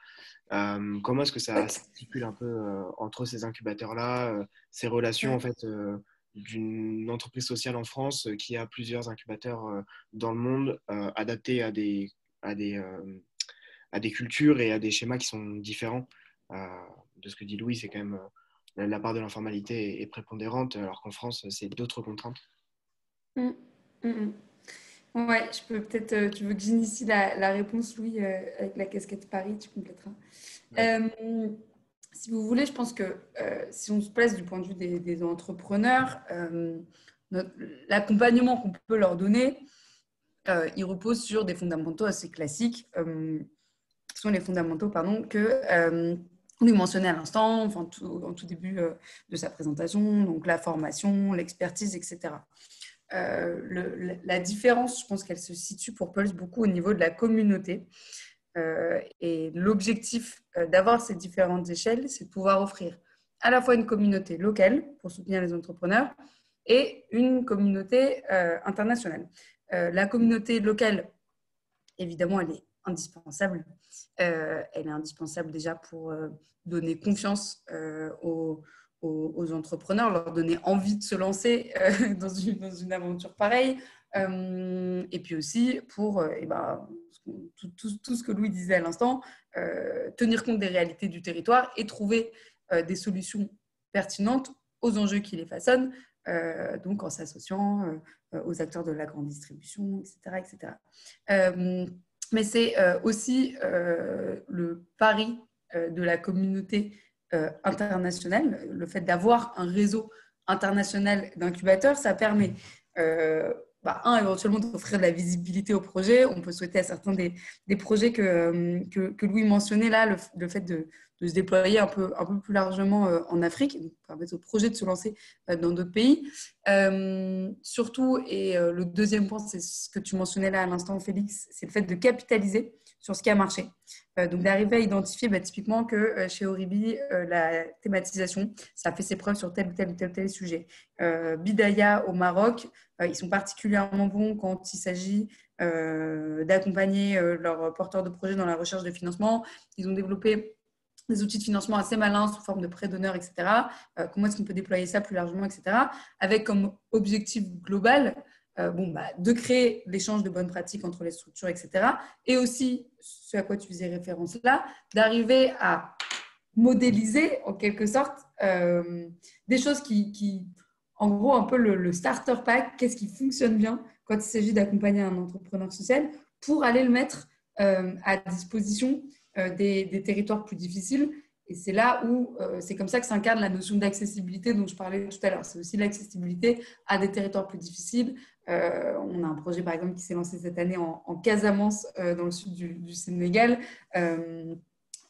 Comment est-ce que ça s'articule un peu entre ces incubateurs-là, ces relations en fait d'une entreprise sociale en France qui a plusieurs incubateurs dans le monde adaptés à des cultures et à des schémas qui sont différents. De ce que dit Louis, c'est quand même la part de l'informalité est prépondérante, alors qu'en France, c'est d'autres contraintes. Ouais, je peux peut-être. Tu veux que j'initie la réponse, Louis, avec la casquette Paris, tu compléteras. Ouais. Si vous voulez, je pense que si on se place du point de vue des entrepreneurs, l'accompagnement qu'on peut leur donner, il repose sur des fondamentaux assez classiques, qui sont les fondamentaux que Louis mentionnait à l'instant, en tout début de sa présentation, donc la formation, l'expertise, etc. La différence, je pense qu'elle se situe pour Pulse beaucoup au niveau de la communauté. Et l'objectif d'avoir ces différentes échelles, c'est de pouvoir offrir à la fois une communauté locale pour soutenir les entrepreneurs et une communauté internationale. La communauté locale, évidemment, elle est indispensable. Elle est indispensable déjà pour donner confiance aux entrepreneurs, leur donner envie de se lancer dans une aventure pareille. Et puis aussi pour tout ce que Louis disait à l'instant, tenir compte des réalités du territoire et trouver des solutions pertinentes aux enjeux qui les façonnent, donc en s'associant aux acteurs de la grande distribution, etc. Mais c'est aussi le pari de la communauté internationale. Le fait d'avoir un réseau international d'incubateurs, ça permet éventuellement d'offrir de la visibilité au projet. On peut souhaiter à certains des projets que Louis mentionnait là, le fait de se déployer un peu plus largement en Afrique, donc permettre au projet de se lancer dans d'autres pays. Surtout, et le deuxième point, c'est ce que tu mentionnais là à l'instant, Félix, c'est le fait de capitaliser sur ce qui a marché. Donc d'arriver à identifier typiquement que chez Oribi, la thématisation, ça a fait ses preuves sur tel ou tel sujet. Bidaya au Maroc, ils sont particulièrement bons quand il s'agit d'accompagner leurs porteurs de projets dans la recherche de financement. Ils ont développé des outils de financement assez malins sous forme de prêts d'honneur, etc. Comment est-ce qu'on peut déployer ça plus largement, etc. Avec comme objectif global de créer l'échange de bonnes pratiques entre les structures, etc. Et aussi, ce à quoi tu faisais référence là, d'arriver à modéliser en quelque sorte des choses qui en gros, un peu le starter pack, qu'est-ce qui fonctionne bien quand il s'agit d'accompagner un entrepreneur social pour aller le mettre à disposition des territoires plus difficiles. Et c'est là où c'est comme ça que s'incarne la notion d'accessibilité dont je parlais tout à l'heure. C'est aussi l'accessibilité à des territoires plus difficiles. On a un projet, par exemple, qui s'est lancé cette année en Casamance, dans le sud du Sénégal.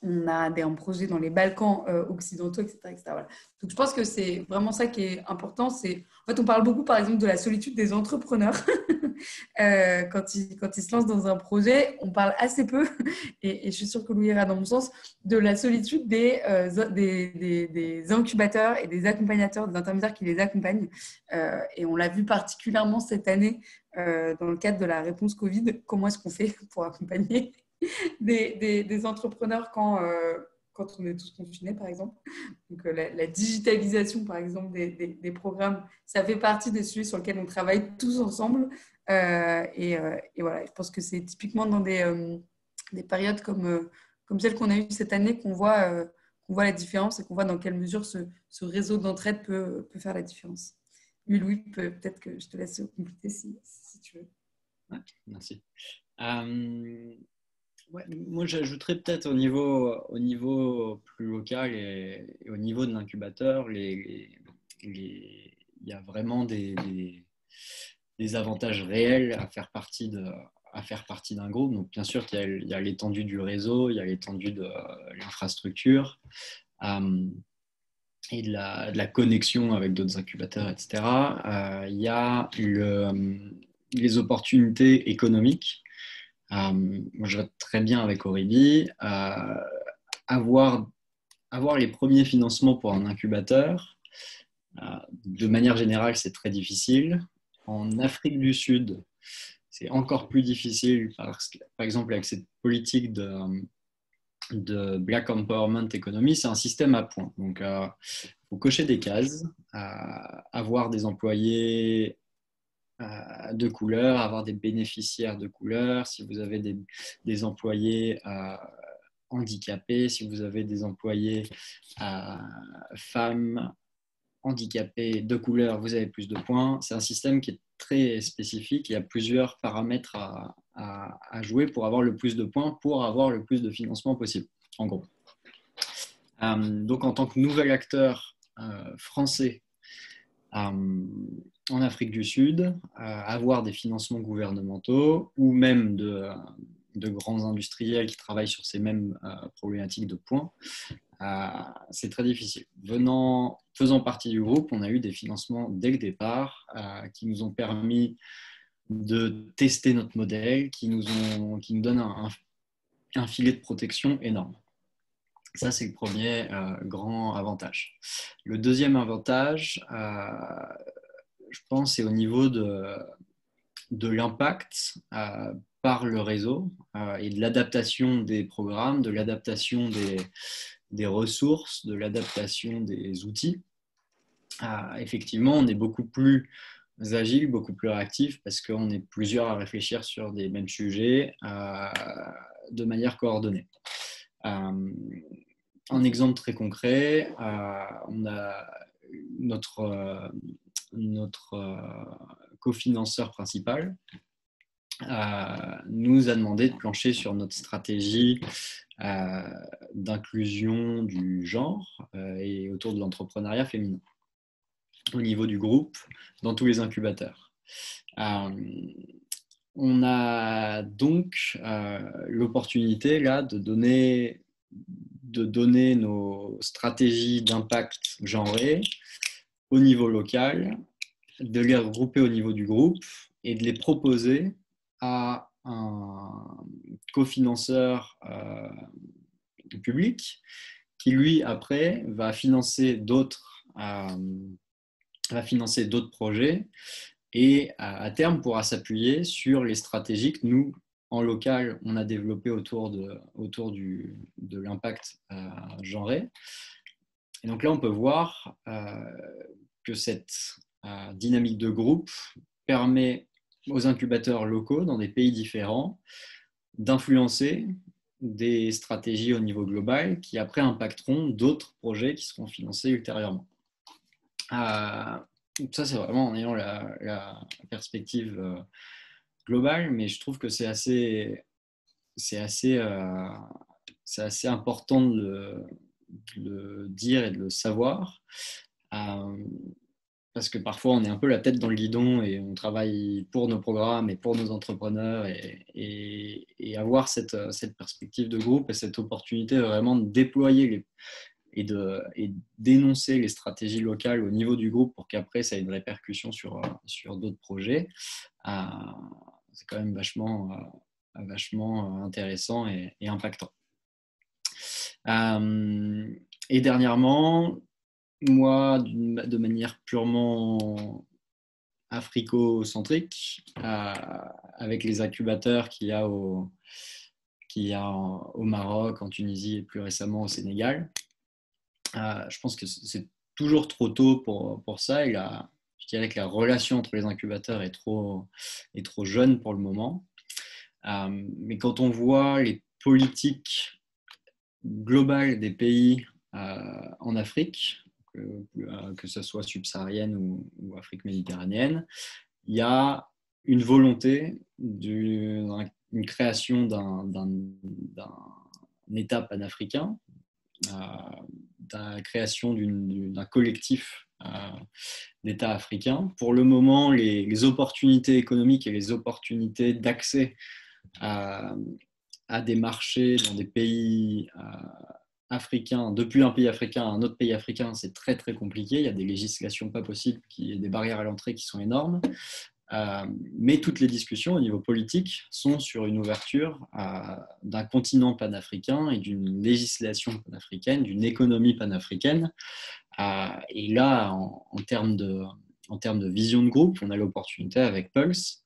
On a un projet dans les Balkans occidentaux, etc. Voilà. Donc, je pense que c'est vraiment ça qui est important. En fait, on parle beaucoup, par exemple, de la solitude des entrepreneurs. quand ils se lancent dans un projet, on parle assez peu, et je suis sûre que Louis ira dans mon sens, de la solitude des incubateurs et des accompagnateurs, des intermédiaires qui les accompagnent. Et on l'a vu particulièrement cette année dans le cadre de la réponse Covid. Comment est-ce qu'on fait pour accompagner des entrepreneurs quand on est tous confinés, par exemple. Donc, la digitalisation, par exemple, des programmes, ça fait partie des sujets sur lesquels on travaille tous ensemble. Et voilà, je pense que c'est typiquement dans des périodes comme celle qu'on a eue cette année qu'on voit la différence et qu'on voit dans quelle mesure ce réseau d'entraide peut faire la différence. Mais Louis, peut-être que je te laisse compléter si tu veux. Ouais, merci. Ouais, moi, j'ajouterais peut-être au niveau plus local et au niveau de l'incubateur, il y a vraiment des avantages réels à faire partie d'un groupe. Donc, bien sûr qu'il y a l'étendue du réseau, il y a l'étendue de l'infrastructure et de la connexion avec d'autres incubateurs, etc. Il y a les opportunités économiques. Moi, je vais très bien avec Oribi. Avoir les premiers financements pour un incubateur, de manière générale, c'est très difficile. En Afrique du Sud, c'est encore plus difficile parce que, par exemple, avec cette politique de Black Empowerment Economy, c'est un système à points. Donc, il faut cocher des cases, avoir des employés de couleur, avoir des bénéficiaires de couleur, si vous avez des employés handicapés, si vous avez des employés femmes handicapées de couleur, vous avez plus de points. C'est un système qui est très spécifique. Il y a plusieurs paramètres à jouer pour avoir le plus de points, pour avoir le plus de financement possible, en gros. Donc, en tant que nouvel acteur français, en Afrique du Sud, avoir des financements gouvernementaux ou même de grands industriels qui travaillent sur ces mêmes problématiques de points, c'est très difficile. Faisant partie du groupe, on a eu des financements dès le départ qui nous ont permis de tester notre modèle, qui nous donnent un filet de protection énorme. Ça, c'est le premier grand avantage. Le deuxième avantage, je pense, c'est au niveau de l'impact par le réseau et de l'adaptation des programmes, de l'adaptation des ressources, de l'adaptation des outils. Effectivement, on est beaucoup plus agile, beaucoup plus réactif parce qu'on est plusieurs à réfléchir sur des mêmes sujets de manière coordonnée. Un exemple très concret, on a notre cofinanceur principal nous a demandé de plancher sur notre stratégie d'inclusion du genre et autour de l'entrepreneuriat féminin au niveau du groupe, dans tous les incubateurs. On a donc l'opportunité là de donner nos stratégies d'impact genré au niveau local, de les regrouper au niveau du groupe et de les proposer à un cofinanceur public qui, lui, après, va financer d'autres projets et à terme pourra s'appuyer sur les stratégies que nous, en local, on a développées autour de l'impact genré. Et donc là, on peut voir que cette dynamique de groupe permet aux incubateurs locaux dans des pays différents d'influencer des stratégies au niveau global qui après impacteront d'autres projets qui seront financés ultérieurement. Ça, c'est vraiment en ayant la perspective globale, mais je trouve que c'est assez important de le dire et de le savoir. Parce que parfois on est un peu la tête dans le guidon et on travaille pour nos programmes et pour nos entrepreneurs et avoir cette perspective de groupe et cette opportunité vraiment de déployer et d'énoncer les stratégies locales au niveau du groupe pour qu'après ça ait une répercussion sur d'autres projets. c'est quand même vachement intéressant et impactant. Et dernièrement, moi, de manière purement africo-centrique, avec les incubateurs qu'il y a au Maroc, en Tunisie et plus récemment au Sénégal, je pense que c'est toujours trop tôt pour ça. Et je dirais que la relation entre les incubateurs est trop jeune pour le moment. Mais quand on voit les politiques globales des pays en Afrique, que ce soit subsaharienne ou Afrique méditerranéenne, il y a une volonté d'une création d'un État panafricain, la création d'un collectif d'États africains. Pour le moment, les opportunités économiques et les opportunités d'accès à des marchés dans des pays africains, depuis un pays africain à un autre pays africain, c'est très très compliqué. Il y a des législations pas possibles, des barrières à l'entrée qui sont énormes. Mais toutes les discussions au niveau politique sont sur une ouverture d'un continent panafricain et d'une législation panafricaine, d'une économie panafricaine. Et là, en termes de vision de groupe, on a l'opportunité avec Pulse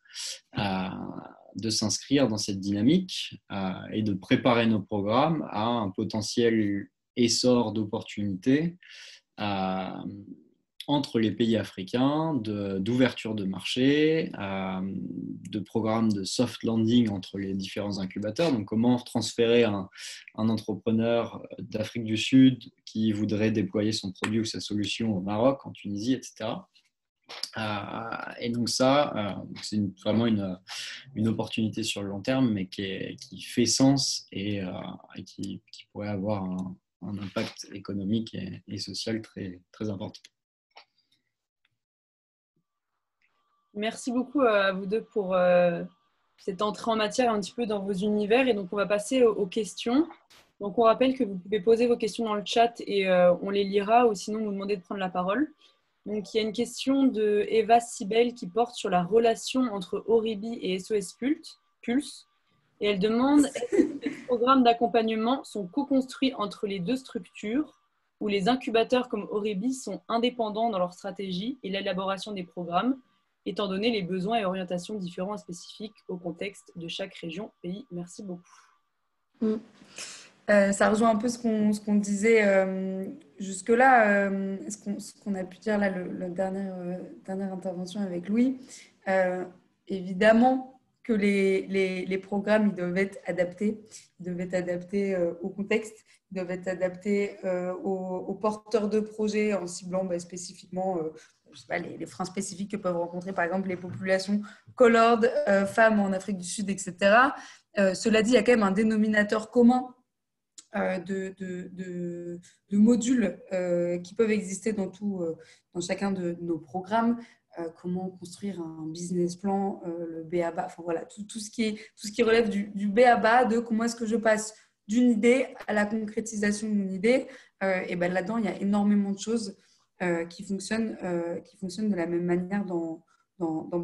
de s'inscrire dans cette dynamique et de préparer nos programmes à un potentiel essor d'opportunités entre les pays africains, d'ouverture de marché, de programmes de soft landing entre les différents incubateurs. Donc, comment transférer un entrepreneur d'Afrique du Sud qui voudrait déployer son produit ou sa solution au Maroc, en Tunisie, etc. Et donc ça, c'est vraiment une opportunité sur le long terme, mais qui fait sens et qui pourrait avoir un impact économique et social très, très important. Merci beaucoup à vous deux pour cette entrée en matière un petit peu dans vos univers. Et donc, on va passer aux questions. Donc, on rappelle que vous pouvez poser vos questions dans le chat et on les lira, ou sinon vous demandez de prendre la parole. Donc, il y a une question de Eva Sibel qui porte sur la relation entre Oribi et SOS Pulse. Et elle demande est-ce que les programmes d'accompagnement sont co-construits entre les deux structures ou les incubateurs comme Oribi sont indépendants dans leur stratégie et l'élaboration des programmes, étant donné les besoins et orientations différents et spécifiques au contexte de chaque région, pays. Merci beaucoup. Ça rejoint un peu ce qu'on disait jusque-là, ce qu'on a pu dire là, la dernière intervention avec Louis. Évidemment que les programmes, ils doivent être adaptés. Ils doivent être adaptés au contexte, ils doivent être adaptés aux porteurs de projets en ciblant spécifiquement je sais pas, les freins spécifiques que peuvent rencontrer, par exemple, les populations colored, femmes en Afrique du Sud, etc. Cela dit, il y a quand même un dénominateur commun de modules qui peuvent exister dans chacun de nos programmes. Comment construire un business plan, le B.A.B.A. Enfin voilà, tout ce qui relève du B.A.B.A. de comment est-ce que je passe d'une idée à la concrétisation d'une idée. Et ben là-dedans, il y a énormément de choses qui fonctionnent de la même manière dans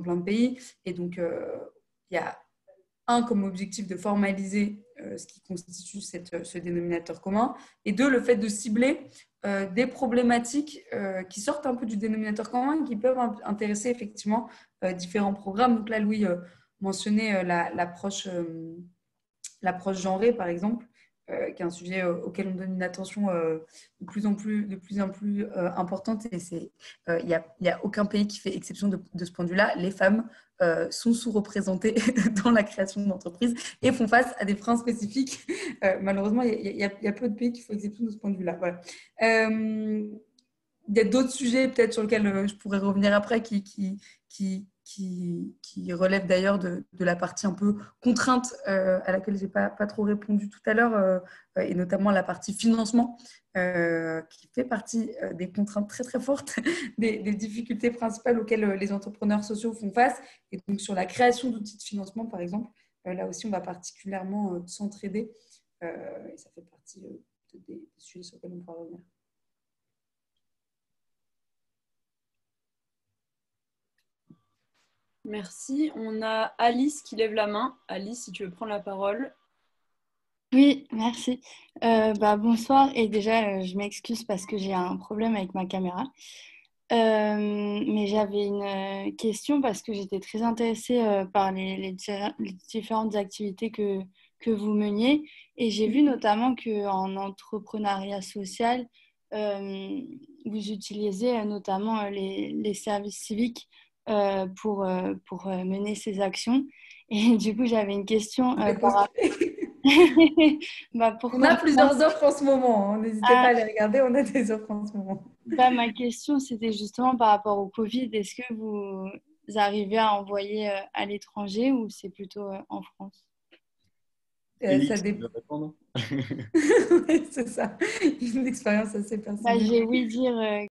plein de pays. Et donc, il y a comme objectif de formaliser ce qui constitue ce dénominateur commun, et deux, le fait de cibler des problématiques qui sortent un peu du dénominateur commun et qui peuvent intéresser effectivement différents programmes. Donc là, Louis mentionnait l'approche genrée, par exemple, qui est un sujet auquel on donne une attention de plus en plus importante. Et il n'y a aucun pays qui fait exception de ce point de vue-là. Les femmes sont sous-représentées dans la création d'entreprises et font face à des freins spécifiques. Malheureusement, il y a peu de pays qui font exception de ce point de vue-là. Voilà. Il y a d'autres sujets peut-être sur lesquels je pourrais revenir après qui relèvent d'ailleurs de la partie un peu contrainte à laquelle je n'ai pas trop répondu tout à l'heure, et notamment la partie financement, qui fait partie des contraintes très très fortes, des difficultés principales auxquelles les entrepreneurs sociaux font face. Et donc sur la création d'outils de financement, par exemple, là aussi on va particulièrement s'entraider, et ça fait partie des sujets sur lesquels on pourra revenir. Merci. On a Alice qui lève la main. Alice, si tu veux prendre la parole. Oui, merci. Bonsoir. Et déjà, je m'excuse parce que j'ai un problème avec ma caméra. Mais j'avais une question parce que j'étais très intéressée par les différentes activités que vous meniez. Et j'ai vu notamment qu'en entrepreneuriat social, vous utilisez notamment les services civiques pour mener ces actions. Et du coup, j'avais une question par rapport. On a Pourquoi plusieurs offres en ce moment, hein. N'hésitez pas à les regarder, on a des offres en ce moment. ma question, c'était justement par rapport au Covid. Est-ce que vous arrivez à envoyer à l'étranger ou c'est plutôt en France? Ça Félix, tu dépend. veux répondre? Oui, c'est ça, une expérience assez personnelle. J'ai ouï dire